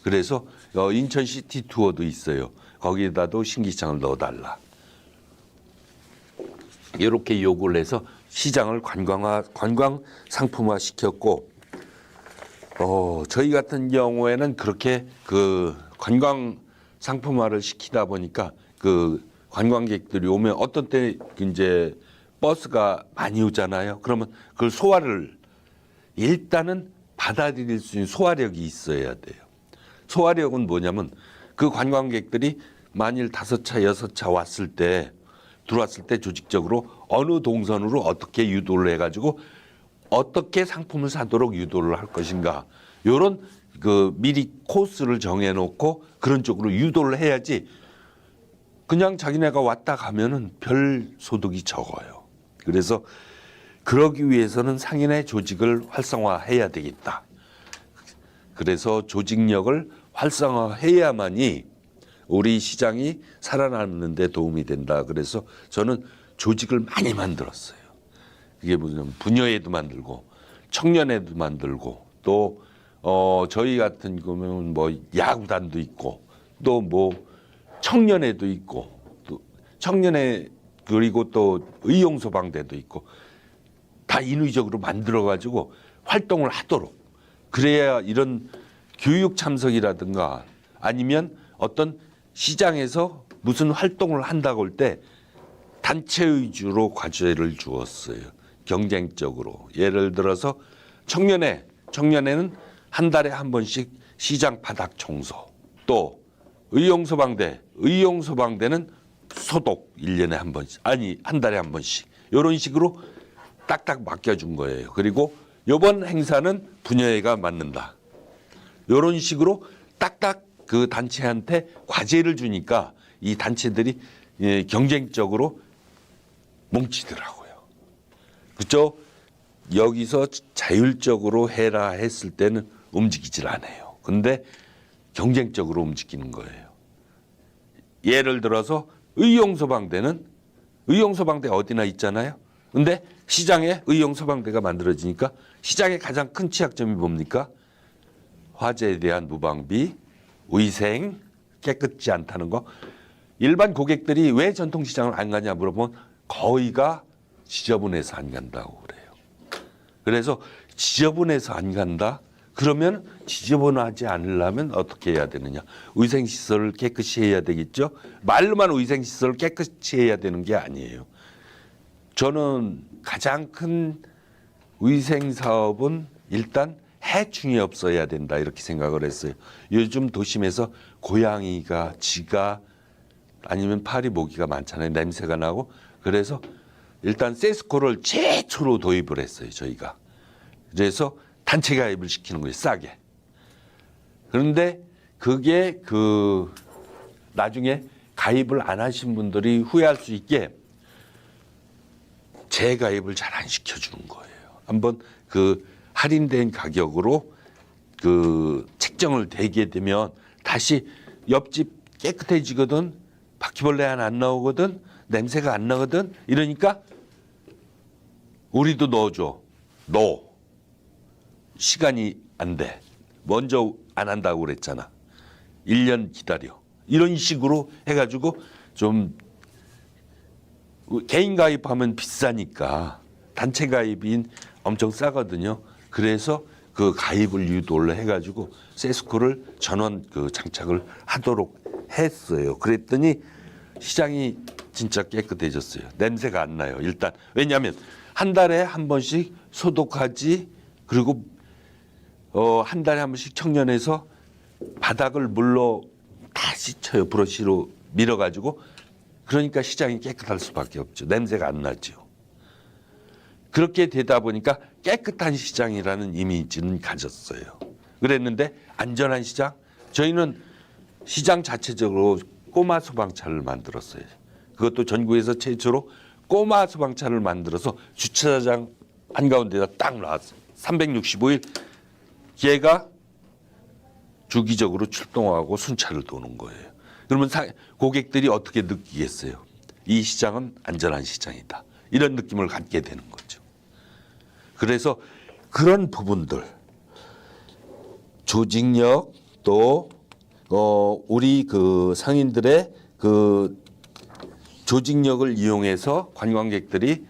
그래서 인천 시티 투어도 있어요. 거기에다도 신기시장을 넣어달라. 이렇게 요구를 해서 시장을 관광 상품화 시켰고 저희 같은 경우에는 그렇게 그 관광 상품화를 시키다 보니까 그 관광객들이 오면 어떤 때 이제 버스가 많이 오잖아요. 그러면 그걸 소화를 일단은 받아들일 수 있는 소화력이 있어야 돼요. 소화력은 뭐냐면 그 관광객들이 만일 5차, 6차 왔을 때 들어왔을 때 조직적으로 어느 동선으로 어떻게 유도를 해가지고 어떻게 상품을 사도록 유도를 할 것인가 이런 그 미리 코스를 정해놓고 그런 쪽으로 유도를 해야지 그냥 자기네가 왔다 가면은 별 소득이 적어요. 그래서 그러기 위해서는 상인의 조직을 활성화해야 되겠다. 그래서 조직력을 활성화해야만이 우리 시장이 살아남는 데 도움이 된다. 그래서 저는 조직을 많이 만들었어요. 그게 무슨 부녀회도 만들고 청년회도 만들고 또 저희 같은 경우는 뭐 야구단도 있고 또 뭐 청년회도 있고 또 청년회 그리고 또 의용소방대도 있고 다 인위적으로 만들어 가지고 활동을 하도록 그래야 이런 교육 참석이라든가 아니면 어떤 시장에서 무슨 활동을 한다고 할 때 단체 위주로 과제를 주었어요. 경쟁적으로. 예를 들어서 청년회는 한 달에 한 번씩 시장 바닥 청소, 또 의용소방대는 소독 1년에 한 번씩, 아니 한 달에 한 번씩 이런 식으로 딱딱 맡겨준 거예요. 그리고 이번 행사는 부녀회가 맡는다. 이런 식으로 딱딱 그 단체한테 과제를 주니까 이 단체들이 경쟁적으로 뭉치더라고요. 그렇죠? 여기서 자율적으로 해라 했을 때는 움직이질 않아요. 근데 경쟁적으로 움직이는 거예요. 예를 들어서 의용소방대 어디나 있잖아요. 근데 시장에 의용소방대가 만들어지니까 시장의 가장 큰 취약점이 뭡니까? 화재에 대한 무방비, 위생, 깨끗지 않다는 거. 일반 고객들이 왜 전통시장을 안 가냐 물어보면 거의가 지저분해서 안 간다고 그래요. 그래서 지저분해서 안 간다? 그러면 지저분하지 않으려면 어떻게 해야 되느냐? 위생시설을 깨끗이 해야 되겠죠? 말로만 위생시설을 깨끗이 해야 되는 게 아니에요. 저는 가장 큰 위생사업은 일단 해충이 없어야 된다 이렇게 생각을 했어요. 요즘 도심에서 고양이가 쥐가 아니면 파리 모기가 많잖아요. 냄새가 나고. 그래서 일단 세스코를 최초로 도입을 했어요. 저희가. 그래서 단체 가입을 시키는 거예요. 싸게. 그런데 그게 나중에 가입을 안 하신 분들이 후회할 수 있게 재가입을 잘 안 시켜주는 거예요. 한번 그 할인된 가격으로 그 책정을 대게 되면 다시 옆집 깨끗해지거든, 바퀴벌레 하나 안 나오거든, 냄새가 안 나거든. 이러니까 우리도 넣어줘. 넣어. 시간이 안 돼. 먼저 안 한다고 그랬잖아. 1년 기다려. 이런 식으로 해가지고 좀 개인 가입하면 비싸니까 단체 가입인 엄청 싸거든요. 그래서 그 가입을 유도를 해가지고 세스코를 전원 그 장착을 하도록 했어요. 그랬더니 시장이 진짜 깨끗해졌어요. 냄새가 안 나요. 일단 왜냐하면 한 달에 한 번씩 소독하지 그리고 한 달에 한 번씩 청년에서 바닥을 물로 다 씻어요. 브러쉬로 밀어가지고. 그러니까 시장이 깨끗할 수밖에 없죠. 냄새가 안 나죠. 그렇게 되다 보니까 깨끗한 시장이라는 이미지는 가졌어요. 그랬는데 안전한 시장? 저희는 시장 자체적으로 꼬마 소방차를 만들었어요. 그것도 전국에서 최초로 꼬마 소방차를 만들어서 주차장 한가운데다 딱 놨어요. 365일 걔가 주기적으로 출동하고 순찰을 도는 거예요. 그러면 고객들이 어떻게 느끼겠어요? 이 시장은 안전한 시장이다. 이런 느낌을 갖게 되는 거죠. 그래서 그런 부분들, 조직력 또 우리 그 상인들의 그 조직력을 이용해서 관광객들이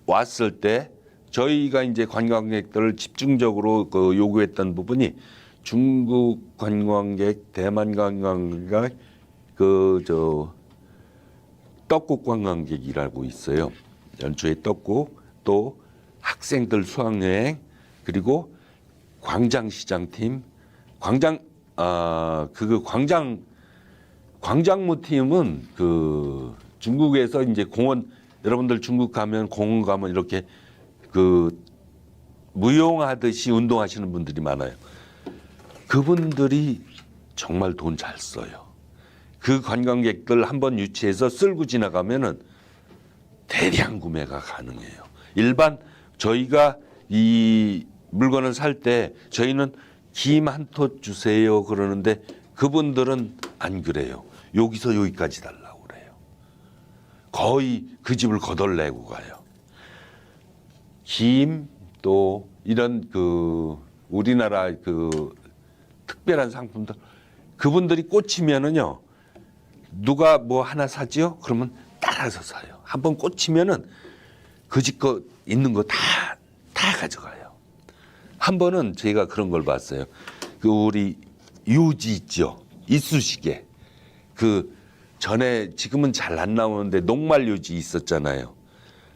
왔을 때 저희가 이제 관광객들을 집중적으로 그 요구했던 부분이 중국 관광객, 대만 관광객, 떡국 관광객이라고 있어요. 연초에 떡국, 또 학생들 수학여행, 그리고 광장시장팀, 광장무 팀은 그 중국에서 이제 공원, 여러분들 중국 가면 공원 가면 이렇게 그 무용하듯이 운동하시는 분들이 많아요. 그분들이 정말 돈 잘 써요. 그 관광객들 한번 유치해서 쓸고 지나가면은 대량 구매가 가능해요. 일반 저희가 이 물건을 살 때 저희는 김 한 톳 주세요 그러는데 그분들은 안 그래요. 여기서 여기까지 달라고 그래요. 거의 그 집을 거덜내고 가요. 김 또 이런 그 우리나라 그 특별한 상품들 그분들이 꽂히면은요 누가 뭐 하나 사지요? 그러면 따라서 사요. 한번 꽂히면은 그 집 거 있는 거 다 가져가요. 한 번은 제가 그런 걸 봤어요. 그 우리 유지 있죠, 이쑤시개. 그 전에 지금은 잘 안 나오는데 녹말 유지 있었잖아요.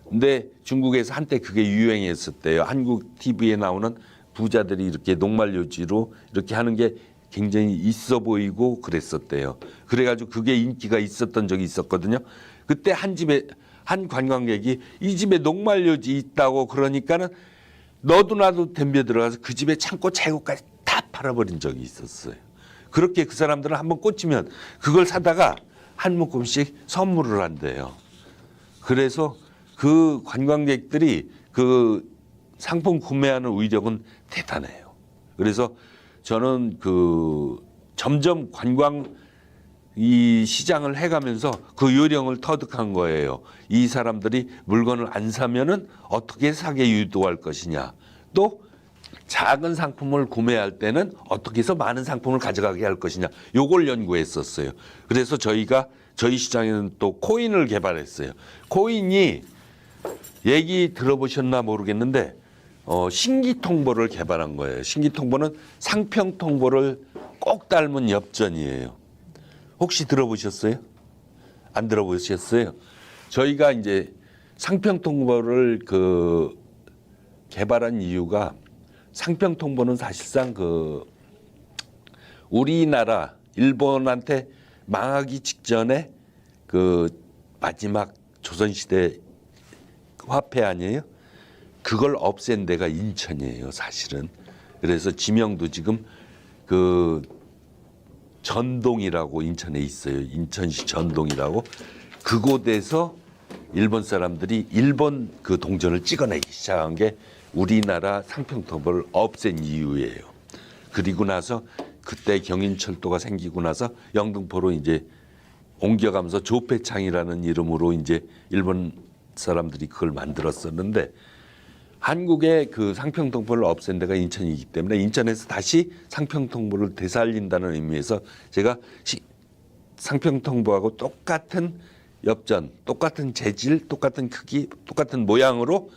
근데 중국에서 한때 그게 유행했었대요. 한국 TV에 나오는 부자들이 이렇게 녹말 유지로 이렇게 하는 게 굉장히 있어 보이고 그랬었대요. 그래가지고 그게 인기가 있었던 적이 있었거든요. 그때 한 집에 한 관광객이 이 집에 녹말 유지 있다고 그러니까는 너도 나도 덤벼 들어가서 그 집에 창고 재고까지 다 팔아버린 적이 있었어요. 그렇게 그 사람들은 한번 꽂히면 그걸 사다가 한 묶음씩 선물을 한대요. 그래서 그 관광객들이 그 상품 구매하는 위력은 대단해요. 그래서 저는 그 점점 관광 이 시장을 해가면서 그 요령을 터득한 거예요. 이 사람들이 물건을 안 사면은 어떻게 사게 유도할 것이냐. 또 작은 상품을 구매할 때는 어떻게 해서 많은 상품을 가져가게 할 것이냐. 요걸 연구했었어요. 그래서 저희가 저희 시장에는 또 코인을 개발했어요. 코인이 얘기 들어보셨나 모르겠는데 신기통보를 개발한 거예요. 신기통보는 상평통보를 꼭 닮은 엽전이에요. 혹시 들어보셨어요? 안 들어보셨어요? 저희가 이제 상평통보를 그 개발한 이유가 상평통보는 사실상 그 우리나라 일본한테 망하기 직전에 그 마지막 조선시대 화폐 아니에요? 그걸 없앤 데가 인천이에요, 사실은. 그래서 지명도 지금 그 전동이라고 인천에 있어요. 인천시 전동이라고. 그곳에서 일본 사람들이 일본 그 동전을 찍어내기 시작한 게 우리나라 상평통보를 없앤 이유예요. 그리고 나서 그때 경인철도가 생기고 나서 영등포로 이제 옮겨가면서 조폐창이라는 이름으로 이제 일본 사람들이 그걸 만들었었는데 한국의 그 상평통보를 없앤 데가 인천이기 때문에 인천에서 다시 상평통보를 되살린다는 의미에서 제가 상평통보하고 똑같은 엽전, 똑같은 재질, 똑같은 크기, 똑같은 모양으로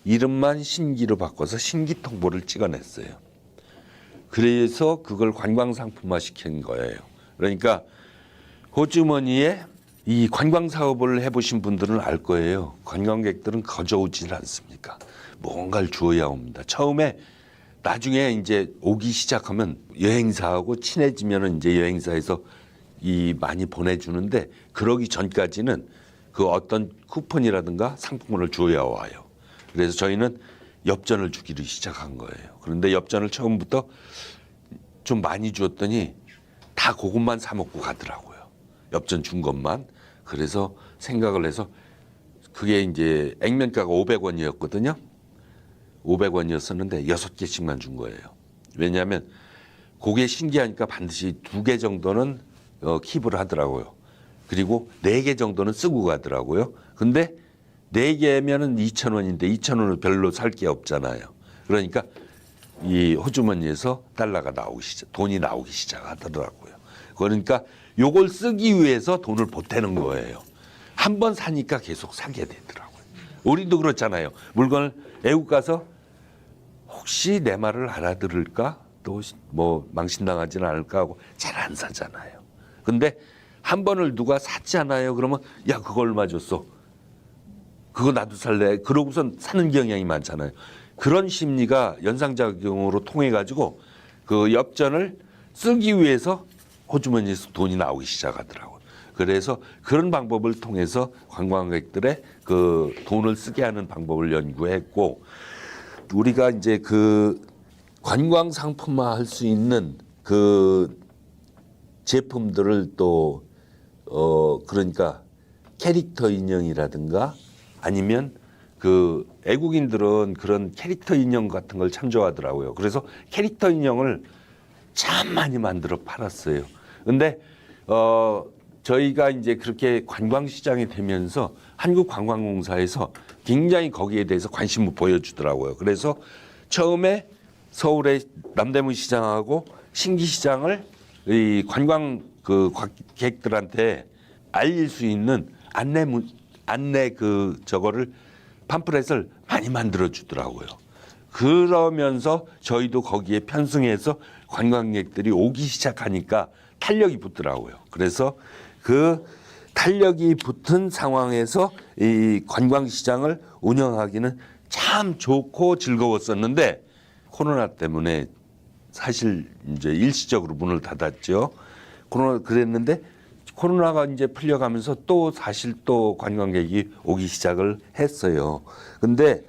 이름만 신기로 바꿔서 신기통보를 찍어냈어요. 그래서 그걸 관광상품화 시킨 거예요. 그러니까 호주머니에 이 관광사업을 해보신 분들은 알 거예요. 관광객들은 거저 오질 않습니까? 뭔가를 주어야 옵니다. 처음에 나중에 이제 오기 시작하면 여행사하고 친해지면은 이제 여행사에서 이 많이 보내주는데 그러기 전까지는 그 어떤 쿠폰이라든가 상품권을 주어야 와요. 그래서 저희는 엽전을 주기로 시작한 거예요. 그런데 엽전을 처음부터 좀 많이 주었더니 다 그것만 사 먹고 가더라고요. 엽전 준 것만. 그래서 생각을 해서 그게 이제 액면가가 500원이었거든요. 500원이었었는데 6개씩만 준 거예요. 왜냐하면 그게 신기하니까 반드시 2개 정도는 킵을 하더라고요. 그리고 4개 정도는 쓰고 가더라고요. 근데 4개면은 2,000원인데 2,000원은 별로 살 게 없잖아요. 그러니까 이 호주머니에서 달러가 돈이 나오기 시작하더라고요. 그러니까 요걸 쓰기 위해서 돈을 보태는 거예요. 한 번 사니까 계속 사게 되더라고요. 우리도 그렇잖아요. 물건을 애국 가서 혹시 내 말을 알아들을까? 또 뭐 망신당하지는 않을까 하고 잘 안 사잖아요. 근데 한 번을 누가 샀잖아요. 그러면 야 그거 얼마 줬어? 그거 나도 살래. 그러고선 사는 경향이 많잖아요. 그런 심리가 연상작용으로 통해 가지고 그 엽전을 쓰기 위해서 호주머니에서 돈이 나오기 시작하더라고요. 그래서 그런 방법을 통해서 관광객들의 그 돈을 쓰게 하는 방법을 연구했고, 우리가 이제 그 관광 상품화 할 수 있는 그 제품들을 또 그러니까 캐릭터 인형이라든가 아니면 그 애국인들은 그런 캐릭터 인형 같은 걸 참 좋아하더라고요. 그래서 캐릭터 인형을 참 많이 만들어 팔았어요. 근데 저희가 이제 그렇게 관광시장이 되면서 한국관광공사에서 굉장히 거기에 대해서 관심을 보여주더라고요. 그래서 처음에 서울의 남대문 시장하고 신기시장을 이 관광 그 관객들한테 알릴 수 있는 안내 그 저거를 팜플렛을 많이 만들어 주더라고요. 그러면서 저희도 거기에 편승해서 관광객들이 오기 시작하니까 탄력이 붙더라고요. 그래서 그 탄력이 붙은 상황에서 이 관광시장을 운영하기는 참 좋고 즐거웠었는데 코로나 때문에 사실 이제 일시적으로 문을 닫았죠. 그랬는데 코로나가 이제 풀려가면서 또 사실 또 관광객이 오기 시작을 했어요. 근데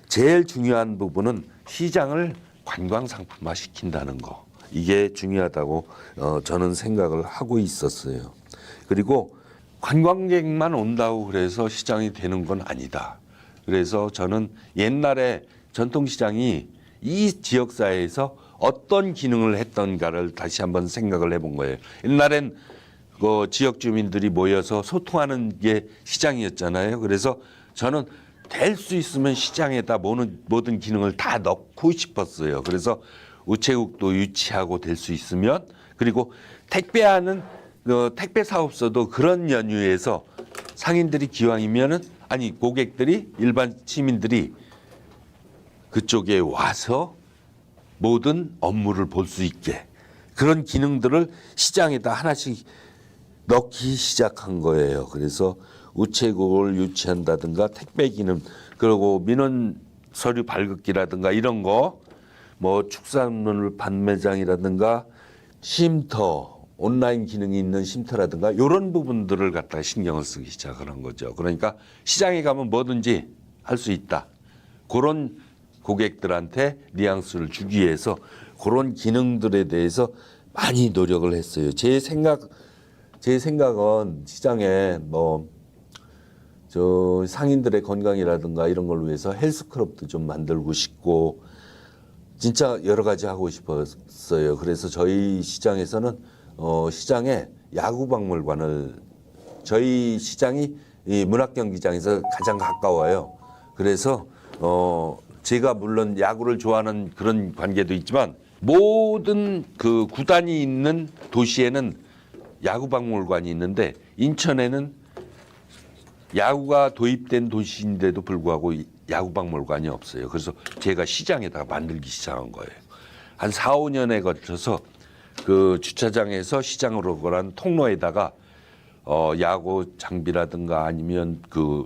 제일 중요한 부분은 시장을 관광 상품화 시킨다는 거. 이게 중요하다고 저는 생각을 하고 있었어요. 그리고 관광객만 온다고 그래서 시장이 되는 건 아니다. 그래서 저는 옛날에 전통시장이 이 지역사회에서 어떤 기능을 했던가를 다시 한번 생각을 해본 거예요. 옛날엔 그 지역 주민들이 모여서 소통하는 게 시장이었잖아요. 그래서 저는 될 수 있으면 시장에다 모든 기능을 다 넣고 싶었어요. 그래서 우체국도 유치하고 될 수 있으면, 그리고 택배하는 택배 사업소도 그런 연유에서 상인들이 기왕이면은 아니 고객들이 일반 시민들이 그쪽에 와서 모든 업무를 볼 수 있게 그런 기능들을 시장에다 하나씩 넣기 시작한 거예요. 그래서 우체국을 유치한다든가 택배 기능, 그리고 민원 서류 발급기라든가 이런 거, 뭐 축산물 판매장이라든가 쉼터, 온라인 기능이 있는 쉼터라든가 이런 부분들을 갖다가 신경을 쓰기 시작한 거죠. 그러니까 시장에 가면 뭐든지 할 수 있다. 그런 고객들한테 뉘앙스를 주기 위해서 그런 기능들에 대해서 많이 노력을 했어요. 제 생각은 시장에 저 상인들의 건강이라든가 이런 걸 위해서 헬스클럽도 좀 만들고 싶고 진짜 여러 가지 하고 싶었어요. 그래서 저희 시장에서는 시장에 야구박물관을, 저희 시장이 이 문학경기장에서 가장 가까워요. 그래서 제가 물론 야구를 좋아하는 그런 관계도 있지만 모든 그 구단이 있는 도시에는 야구박물관이 있는데 인천에는 야구가 도입된 도시인데도 불구하고 야구박물관이 없어요. 그래서 제가 시장에다가 만들기 시작한 거예요. 한 4, 5년에 거쳐서 그 주차장에서 시장으로 거란 통로에다가 야구 장비라든가 아니면 그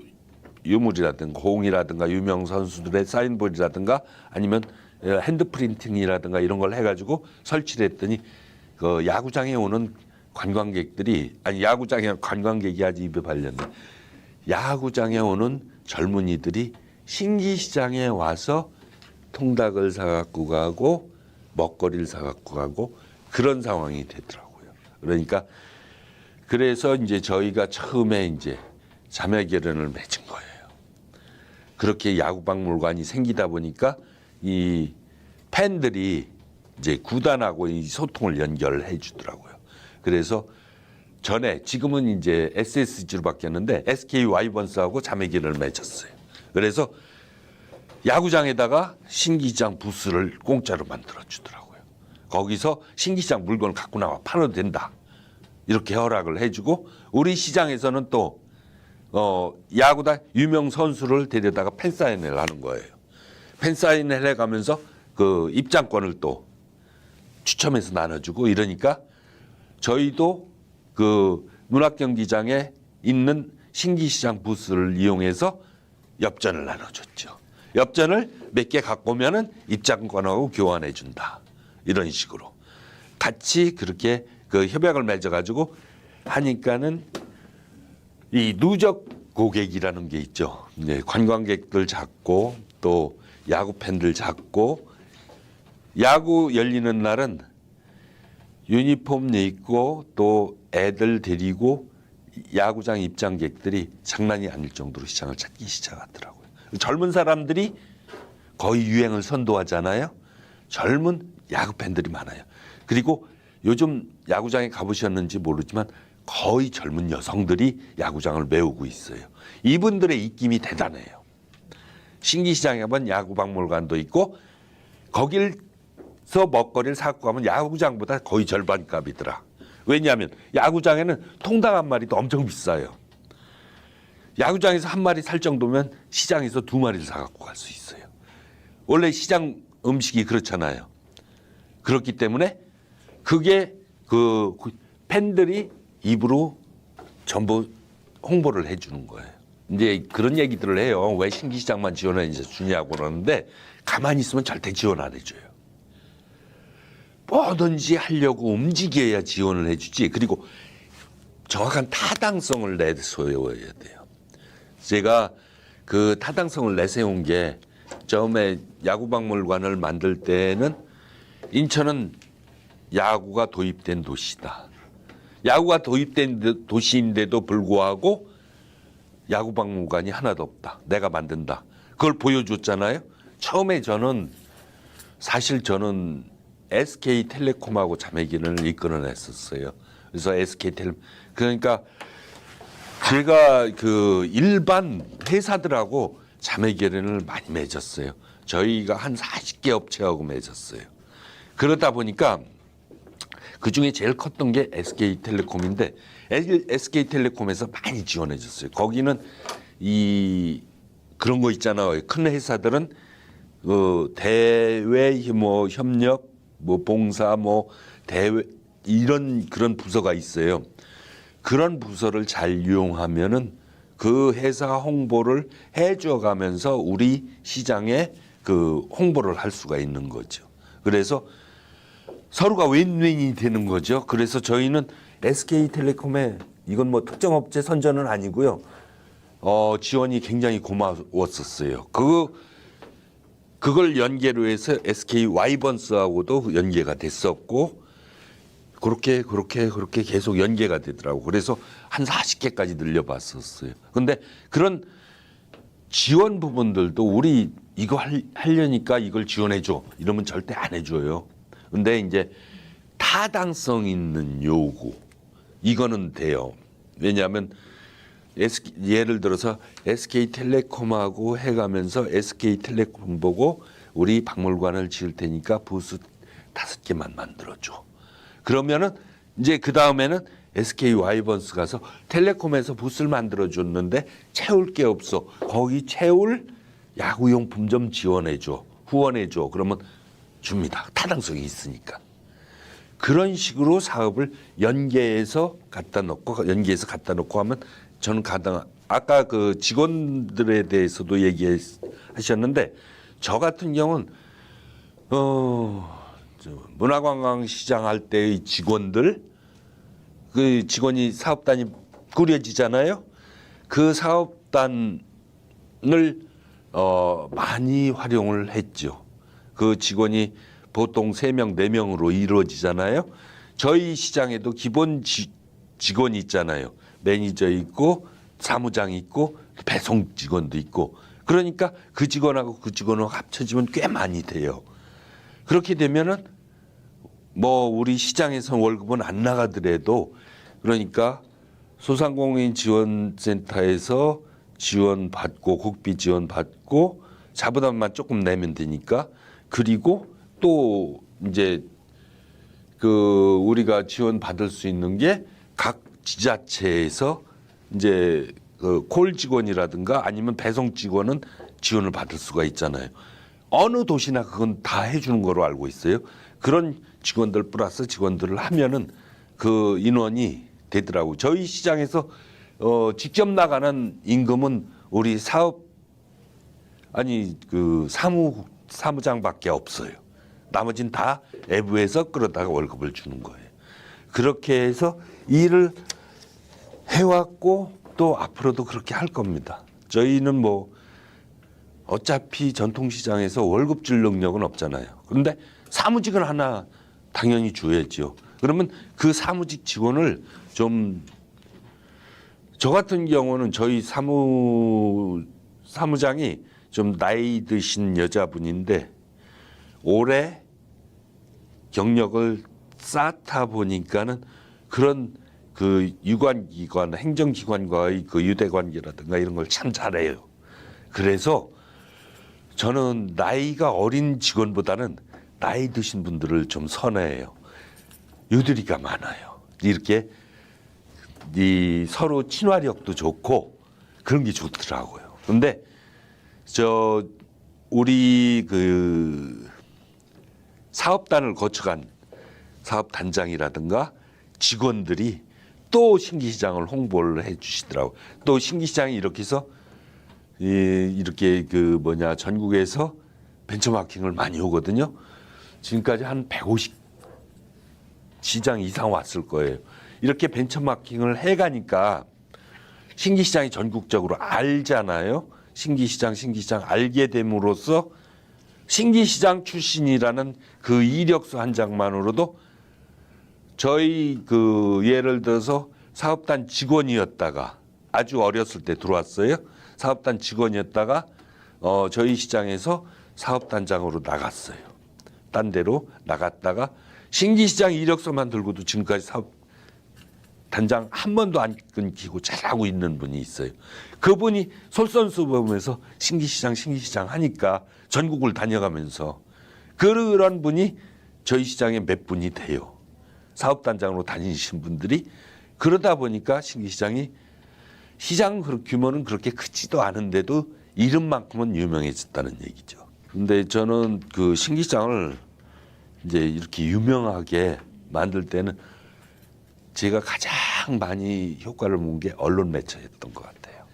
유물이라든가 공이라든가 유명 선수들의 사인볼이라든가 아니면 핸드프린팅이라든가 이런 걸 해가지고 설치를 했더니 그 야구장에 오는 관광객들이, 아니 야구장에 관광객이 아주 입에 발렸네. 야구장에 오는 젊은이들이 신기시장에 와서 통닭을 사갖고 가고 먹거리를 사갖고 가고 그런 상황이 되더라고요. 그러니까 그래서 이제 저희가 처음에 이제 자매결연을 맺은 거예요. 그렇게 야구박물관이 생기다 보니까 이 팬들이 이제 구단하고 이 소통을 연결해 주더라고요. 그래서 전에 지금은 이제 SSG로 바뀌었는데 SK 와이번스하고 자매결연을 맺었어요. 그래서 야구장에다가 신기시장 부스를 공짜로 만들어 주더라고요. 거기서 신기시장 물건을 갖고 나와 팔아도 된다. 이렇게 허락을 해주고 우리 시장에서는 또 야구단 유명 선수를 데려다가 팬사인회를 하는 거예요. 팬사인회를 해가면서 그 입장권을 또 추첨해서 나눠주고 이러니까 저희도 그 문학경기장에 있는 신기시장 부스를 이용해서 엽전을 나눠줬죠. 엽전을 몇 개 갖고 오면은 입장권하고 교환해 준다. 이런 식으로 같이 그렇게 그 협약을 맺어가지고 하니까는 이 누적 고객이라는 게 있죠. 네, 관광객들 잡고 또 야구 팬들 잡고 야구 열리는 날은 유니폼 입고 또 애들 데리고 야구장 입장객들이 장난이 아닐 정도로 시장을 찾기 시작하더라고요. 젊은 사람들이 거의 유행을 선도하잖아요. 젊은 야구 팬들이 많아요. 그리고 요즘 야구장에 가보셨는지 모르지만 거의 젊은 여성들이 야구장을 메우고 있어요. 이분들의 입김이 대단해요. 신기시장에 가면 야구박물관도 있고 거길서 먹거리를 사고 가면 야구장보다 거의 절반 값이더라. 왜냐하면 야구장에는 통닭 한 마리도 엄청 비싸요. 야구장에서 한 마리 살 정도면 시장에서 두 마리를 사갖고 갈 수 있어요. 원래 시장 음식이 그렇잖아요. 그렇기 때문에 그게 그 팬들이 입으로 전부 홍보를 해주는 거예요. 이제 그런 얘기들을 해요. 왜 신기시장만 지원해 주냐고 그러는데 가만히 있으면 절대 지원 안 해줘요. 뭐든지 하려고 움직여야 지원을 해주지. 그리고 정확한 타당성을 내세워야 돼요. 제가 그 타당성을 내세운 게 처음에 야구박물관을 만들 때는 인천은 야구가 도입된 도시다. 야구가 도입된 도시인데도 불구하고 야구박물관이 하나도 없다. 내가 만든다. 그걸 보여줬잖아요. 처음에 사실 저는 SK텔레콤하고 자매기를 이끌어냈었어요. 그래서 그러니까 제가 그 일반 회사들하고 자매결연을 많이 맺었어요. 저희가 한 40개 업체하고 맺었어요. 그러다 보니까 그 중에 제일 컸던 게 SK텔레콤인데 SK텔레콤에서 많이 지원해 줬어요. 거기는 그런 거 있잖아요. 큰 회사들은 대외 협력 봉사 대외 이런 그런 부서가 있어요. 그런 부서를 잘 이용하면은 그 회사 홍보를 해줘 가면서 우리 시장에 그 홍보를 할 수가 있는 거죠. 그래서 서로가 윈윈이 되는 거죠. 그래서 저희는 SK텔레콤에 이건 특정 업체 선전은 아니고요. 지원이 굉장히 고마웠었어요. 그걸 연계로 해서 SK 와이번스하고도 연계가 됐었고 그렇게 계속 연계가 되더라고. 그래서 한 40개까지 늘려봤었어요. 근데 그런 지원 부분들도 우리 이거 하려니까 이걸 지원해줘 이러면 절대 안 해줘요. 근데 이제 타당성 있는 요구 이거는 돼요. 왜냐하면 예를 들어서 SK텔레콤하고 해가면서 SK텔레콤 보고 우리 박물관을 지을 테니까 부스 5개만 만들어줘. 그러면은 이제 그 다음에는 SK 와이번스 가서 텔레콤에서 부스를 만들어줬는데 채울 게 없어. 거기 채울 야구용품 좀 지원해줘. 후원해줘. 그러면 줍니다. 타당성이 있으니까. 그런 식으로 사업을 연계해서 갖다 놓고 하면 저는 아까 그 직원들에 대해서도 얘기하셨는데 저 같은 경우는 문화관광시장 할 때의 직원들 그 직원이 사업단이 꾸려지잖아요. 그 사업단을 많이 활용을 했죠. 그 직원이 보통 3명, 4명으로 이루어지잖아요. 저희 시장에도 기본 직원이 있잖아요. 매니저 있고 사무장 있고 배송 직원도 있고 그러니까 그 직원하고 그 직원하고 합쳐지면 꽤 많이 돼요. 그렇게 되면은 우리 시장에서 월급은 안 나가더라도 그러니까 소상공인 지원센터에서 지원받고 국비 지원받고 자부담만 조금 내면 되니까 그리고 또 이제 우리가 지원받을 수 있는 게 각 지자체에서 이제 콜 직원이라든가 아니면 배송 직원은 지원을 받을 수가 있잖아요. 어느 도시나 그건 다 해주는 거로 알고 있어요. 그런 직원들 플러스 직원들을 하면은 그 인원이 되더라고요. 저희 시장에서 직접 나가는 임금은 우리 사무장밖에 없어요. 나머지는 다 외부에서 끌어다가 월급을 주는 거예요. 그렇게 해서 일을 해왔고 또 앞으로도 그렇게 할 겁니다. 저희는 뭐 어차피 전통시장에서 월급 줄 능력은 없잖아요. 그런데 사무직은 하나 당연히 줘야죠. 그러면 그 사무직 직원을 좀 저 같은 경우는 저희 사무장이 좀 나이 드신 여자분인데 올해 경력을 쌓다 보니까는 그런 그 유관기관, 행정기관과의 그 유대관계라든가 이런 걸 참 잘해요. 그래서 저는 나이가 어린 직원보다는 나이 드신 분들을 좀 선호해요. 유두리가 많아요. 이렇게 서로 친화력도 좋고 그런 게 좋더라고요. 근데 우리 그 사업단을 거쳐간 사업단장이라든가 직원들이 또 신기시장을 홍보를 해 주시더라고요. 또 신기시장이 이렇게 해서 이렇게 전국에서 벤처마킹을 많이 오거든요. 지금까지 한 150 시장 이상 왔을 거예요. 이렇게 벤처마킹을 해가니까 신기시장이 전국적으로 알잖아요. 신기시장 알게 됨으로써 신기시장 출신이라는 그 이력서 한 장만으로도 저희 예를 들어서 사업단 직원이었다가 아주 어렸을 때 들어왔어요. 사업단 직원이었다가 저희 시장에서 사업단장으로 나갔어요. 딴 데로 나갔다가 신기시장 이력서만 들고도 지금까지 사업단장 한 번도 안 끊기고 잘하고 있는 분이 있어요. 그분이 솔선수범해서 신기시장 하니까 전국을 다녀가면서 그런 분이 저희 시장에 몇 분이 돼요. 사업단장으로 다니신 분들이. 그러다 보니까 신기시장이 시장 규모는 그렇게 크지도 않은데도 이름만큼은 유명해졌다는 얘기죠. 근데 저는 그 신기시장을 이제 이렇게 유명하게 만들 때는 제가 가장 많이 효과를 본 게 언론 매체였던 것 같아요.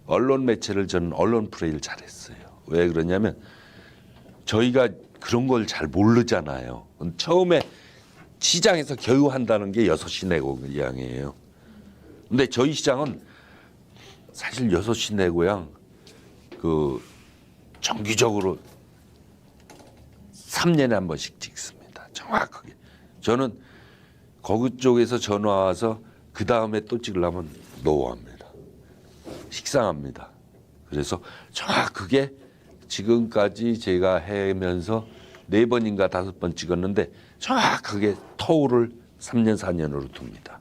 언론 매체를 저는 언론 플레이를 잘했어요. 왜 그러냐면 저희가 그런 걸 잘 모르잖아요. 처음에 시장에서 교육한다는 게 6시 내 고향이에요. 근데 저희 시장은 사실 6시 내 고향 정기적으로 3년에 한 번씩 찍습니다. 정확하게. 저는 거기 쪽에서 전화 와서 그 다음에 또 찍으려면 노합니다. 식상합니다. 그래서 정확하게 지금까지 제가 해면서 4번인가 5번 찍었는데 정확하게 터울을 3년 4년으로 둡니다.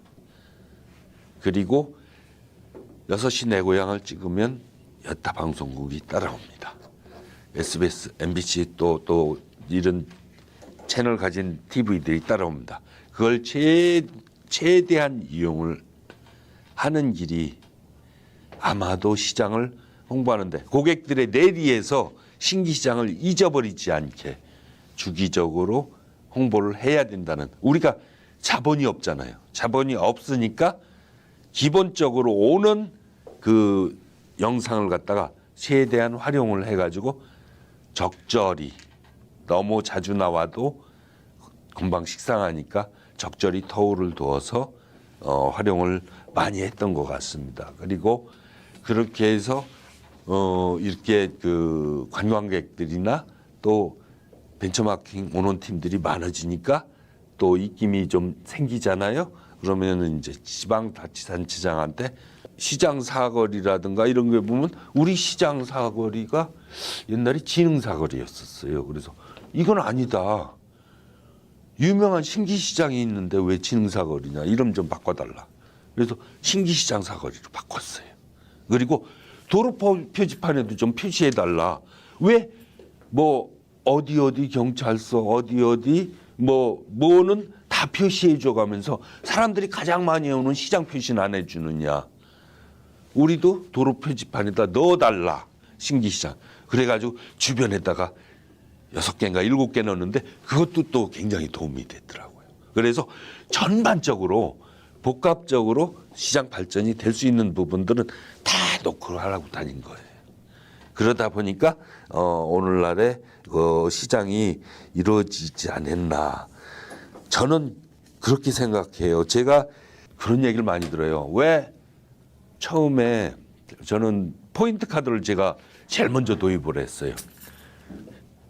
그리고 6시 내 고향을 찍으면 여타 방송국이 따라옵니다. SBS, MBC 또 이런 채널 가진 TV들이 따라옵니다. 그걸 최대한 이용을 하는 길이 아마도 시장을 홍보하는데 고객들의 내리에서 신기시장을 잊어버리지 않게 주기적으로 홍보를 해야 된다는, 우리가 자본이 없잖아요. 자본이 없으니까 기본적으로 오는 그 영상을 갖다가 최대한 활용을 해가지고 적절히, 너무 자주 나와도 금방 식상하니까 적절히 터울을 두어서 활용을 많이 했던 것 같습니다. 그리고 그렇게 해서 이렇게 그 관광객들이나 또 벤처마킹 오는 팀들이 많아지니까 또 입김이 좀 생기잖아요. 그러면은 이제 지방자치단체장한테 시장 사거리라든가 이런 거 보면 우리 시장 사거리가 옛날에 지능 사거리였었어요. 그래서 이건 아니다. 유명한 신기시장이 있는데 왜 지능 사거리냐. 이름 좀 바꿔달라. 그래서 신기시장 사거리로 바꿨어요. 그리고 도로 표지판에도 좀 표시해달라. 왜 어디 경찰서 어디 뭐는 다 표시해줘 가면서 사람들이 가장 많이 오는 시장 표시는 안 해주느냐. 우리도 도로 표지판에다 넣어달라 신기시장. 그래가지고 주변에다가 6개인가 7개 넣었는데 그것도 또 굉장히 도움이 됐더라고요. 그래서 전반적으로 복합적으로 시장 발전이 될 수 있는 부분들은 다 놓고 하라고 다닌 거예요. 그러다 보니까 오늘날의 시장이 이루어지지 않았나. 저는 그렇게 생각해요. 제가 그런 얘기를 많이 들어요. 왜 처음에 저는 포인트 카드를 제가 제일 먼저 도입을 했어요.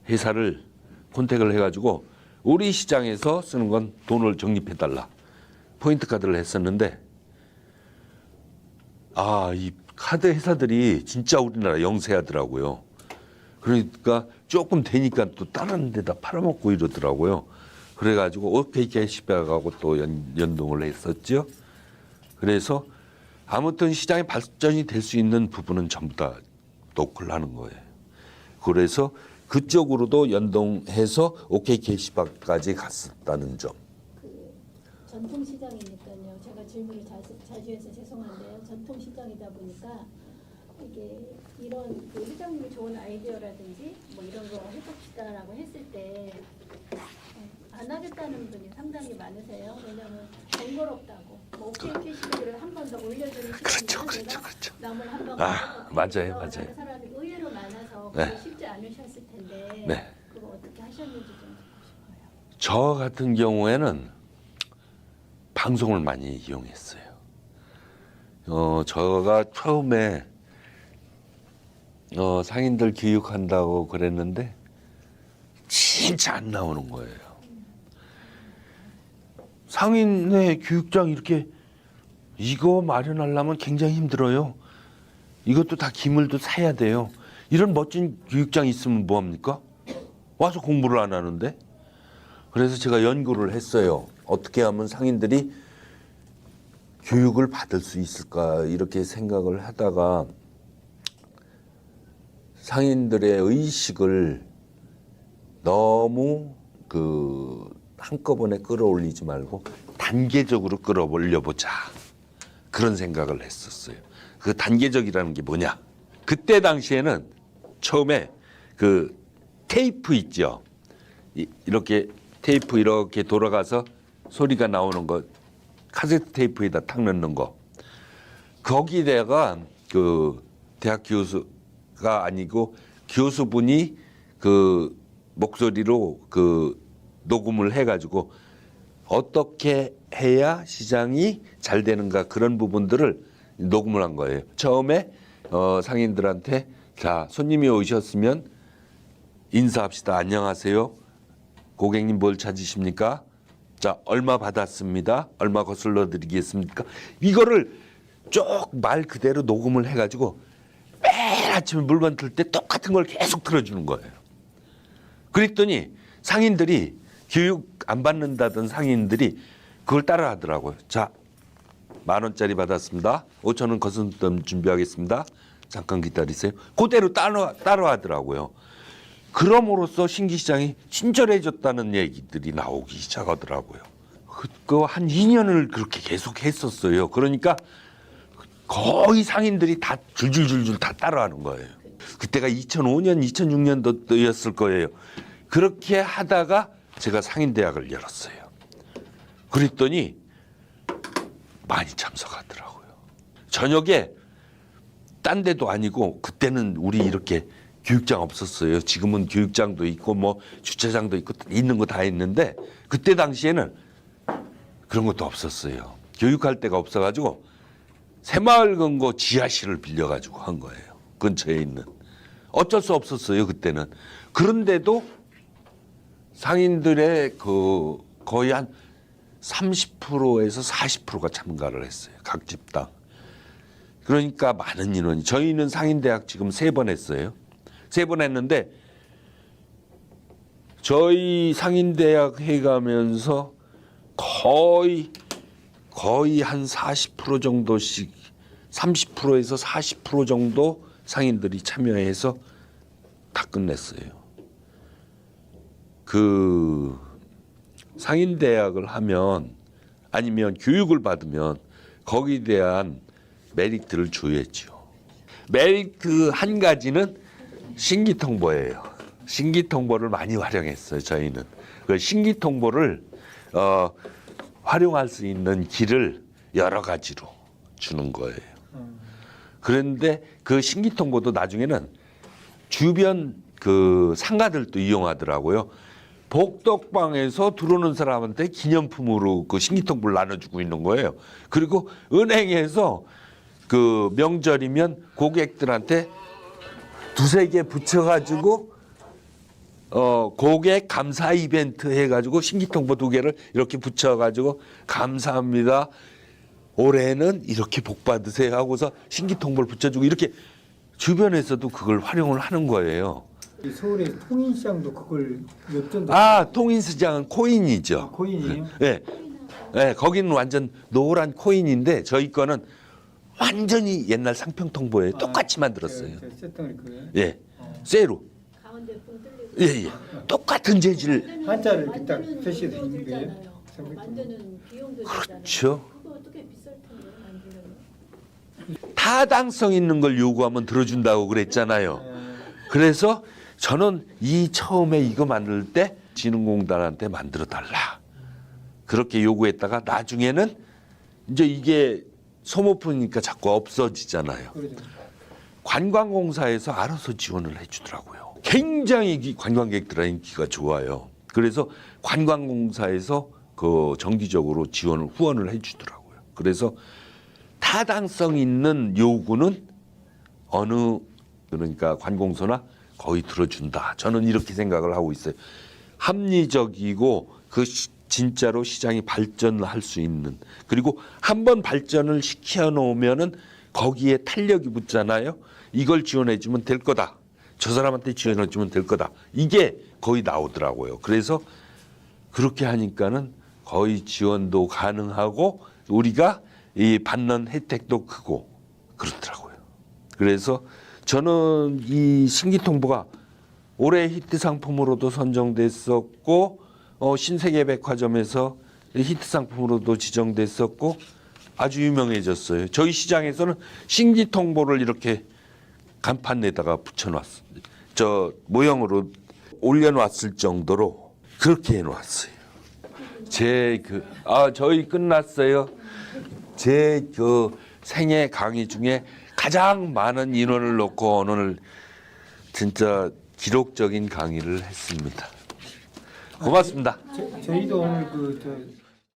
회사를 컨택을 해가지고 우리 시장에서 쓰는 건 돈을 적립해달라. 포인트 카드를 했었는데 이 카드 회사들이 진짜 우리나라 영세하더라고요. 그러니까 조금 되니까 또 다른 데다 팔아먹고 이러더라고요. 그래가지고 OK 캐시백하고 또 연동을 했었죠. 그래서 아무튼 시장의 발전이 될 수 있는 부분은 전부 다 노크를 하는 거예요. 그래서 그쪽으로도 연동해서 OK 캐시백까지 갔었다는 점. 전통시장이니까요. 제가 질문을 자주 해서 죄송한데요. 전통시장이다 보니까 이게 이런 그 회장님이 좋은 아이디어라든지 뭐 이런 거 해봅시다라고 했을 때 안 하겠다는 분이 상당히 많으세요. 왜냐하면 번거롭다고. 뭐 오케이 캐시백을 한 번 더 올려주는 시간이면 그렇죠. 남을 한번 맞아요. 사람이 의외로 많아서 네. 그게 쉽지 않으셨을 텐데 네. 그거 어떻게 하셨는지 좀 듣고 싶어요. 저 같은 경우에는 방송을 많이 이용했어요. 저가 처음에 상인들 교육한다고 그랬는데 진짜 안 나오는 거예요. 상인의 교육장 이렇게 이거 마련하려면 굉장히 힘들어요. 이것도 다 기물도 사야 돼요. 이런 멋진 교육장 있으면 뭐합니까? 와서 공부를 안 하는데. 그래서 제가 연구를 했어요. 어떻게 하면 상인들이 교육을 받을 수 있을까 이렇게 생각을 하다가 상인들의 의식을 너무 한꺼번에 끌어올리지 말고 단계적으로 끌어올려 보자 그런 생각을 했었어요. 그 단계적이라는 게 뭐냐? 그때 당시에는 처음에 그 테이프 있죠. 이렇게 테이프 이렇게 돌아가서 소리가 나오는 거 카세트 테이프에다 탁 넣는 거 거기다가 그 대학 교수가 아니고 교수분이 그 목소리로 그 녹음을 해가지고 어떻게 해야 시장이 잘 되는가 그런 부분들을 녹음을 한 거예요. 처음에 상인들한테 자 손님이 오셨으면 인사합시다. 안녕하세요. 고객님 뭘 찾으십니까? 자 얼마 받았습니다. 얼마 거슬러 드리겠습니까? 이거를 쭉 말 그대로 녹음을 해가지고 매일 아침에 물건 틀 때 똑같은 걸 계속 틀어주는 거예요. 그랬더니 상인들이 교육 안 받는다던 상인들이 그걸 따라 하더라고요. 자, 10,000원짜리 받았습니다. 5,000원 거스름 준비하겠습니다. 잠깐 기다리세요. 그대로 따라 하더라고요. 그럼으로써 신기시장이 친절해졌다는 얘기들이 나오기 시작하더라고요. 그거 한 2년을 그렇게 계속 했었어요. 그러니까 거의 상인들이 다 줄줄줄줄 다 따라하는 거예요. 그때가 2005년, 2006년도였을 거예요. 그렇게 하다가 제가 상인대학을 열었어요. 그랬더니 많이 참석하더라고요. 저녁에 딴 데도 아니고 그때는 우리 이렇게 교육장 없었어요. 지금은 교육장도 있고 뭐 주차장도 있고 있는 거 다 있는데 그때 당시에는 그런 것도 없었어요. 교육할 데가 없어가지고 새마을 금고 지하실을 빌려가지고 한 거예요. 근처에 있는. 어쩔 수 없었어요. 그때는. 그런데도 상인들의 거의 한 30%에서 40%가 참가를 했어요. 각 집당. 그러니까 많은 인원이. 저희는 상인대학 지금 3번 했어요. 3번 했는데 저희 상인대학 해가면서 거의 한 40% 정도씩 30%에서 40% 정도 상인들이 참여해서 다 끝냈어요. 그 상인대학을 하면 아니면 교육을 받으면 거기에 대한 메리트를 줘야죠. 메리트 한 가지는 신기통보예요. 신기통보를 많이 활용했어요. 저희는 그 신기통보를 활용할 수 있는 길을 여러 가지로 주는 거예요. 그런데 그 신기통보도 나중에는 주변 그 상가들도 이용하더라고요. 복덕방에서 들어오는 사람한테 기념품으로 그 신기통보를 나눠주고 있는 거예요. 그리고 은행에서 그 명절이면 고객들한테 두세 개 붙여가지고 고객 감사 이벤트 해가지고 신기통보 2개를 이렇게 붙여가지고 감사합니다. 올해는 이렇게 복 받으세요 하고서 신기통보를 붙여주고 이렇게 주변에서도 그걸 활용을 하는 거예요. 이 서울의 통인시장도 그걸 몇 아, 통인시장은 코인이죠. 아, 코인이에요? 네. 네, 거기는 완전 노란 코인인데 저희 거는 완전히 옛날 상평통보에 똑같이 만들었어요. 쇳덩어리 그거예요? 예, 쇠로. 가운데 붕 뚫리고. 예, 예. 똑같은 재질. 한자를 이렇게 딱 표시해서 있는 거예요? 만드는 비용도 들잖아요. 그렇죠. 그거 어떻게 비쌀 텐데 만들면. 타당성 있는 걸 요구하면 들어준다고 그랬잖아요. 그래서 저는 처음에 이거 만들 때 진흥공단한테 만들어 달라. 그렇게 요구했다가 나중에는 이제 이게 소모품이니까 자꾸 없어지잖아요. 그러죠. 관광공사에서 알아서 지원을 해주더라고요. 굉장히 관광객들의 인기가 좋아요. 그래서 관광공사에서 그 정기적으로 후원을 해주더라고요. 그래서 타당성 있는 요구는 그러니까 관공서나 거의 들어준다. 저는 이렇게 생각을 하고 있어요. 합리적이고 진짜로 시장이 발전할 수 있는, 그리고 한번 발전을 시켜 놓으면은 거기에 탄력이 붙잖아요. 이걸 지원해 주면 될 거다. 저 사람한테 지원해 주면 될 거다. 이게 거의 나오더라고요. 그래서 그렇게 하니까는 거의 지원도 가능하고 우리가 이 받는 혜택도 크고 그렇더라고요. 그래서 저는 이 신기통보가 올해 히트 상품으로도 선정됐었고 신세계백화점에서 히트 상품으로도 지정됐었고 아주 유명해졌어요. 저희 시장에서는 신기통보를 이렇게 간판에다가 붙여놨어요. 저 모형으로 올려놨을 정도로 그렇게 해놓았어요. 저희 끝났어요. 제 생애 강의 중에 가장 많은 인원을 놓고 오늘 진짜 기록적인 강의를 했습니다. 고맙습니다. 저희도 오늘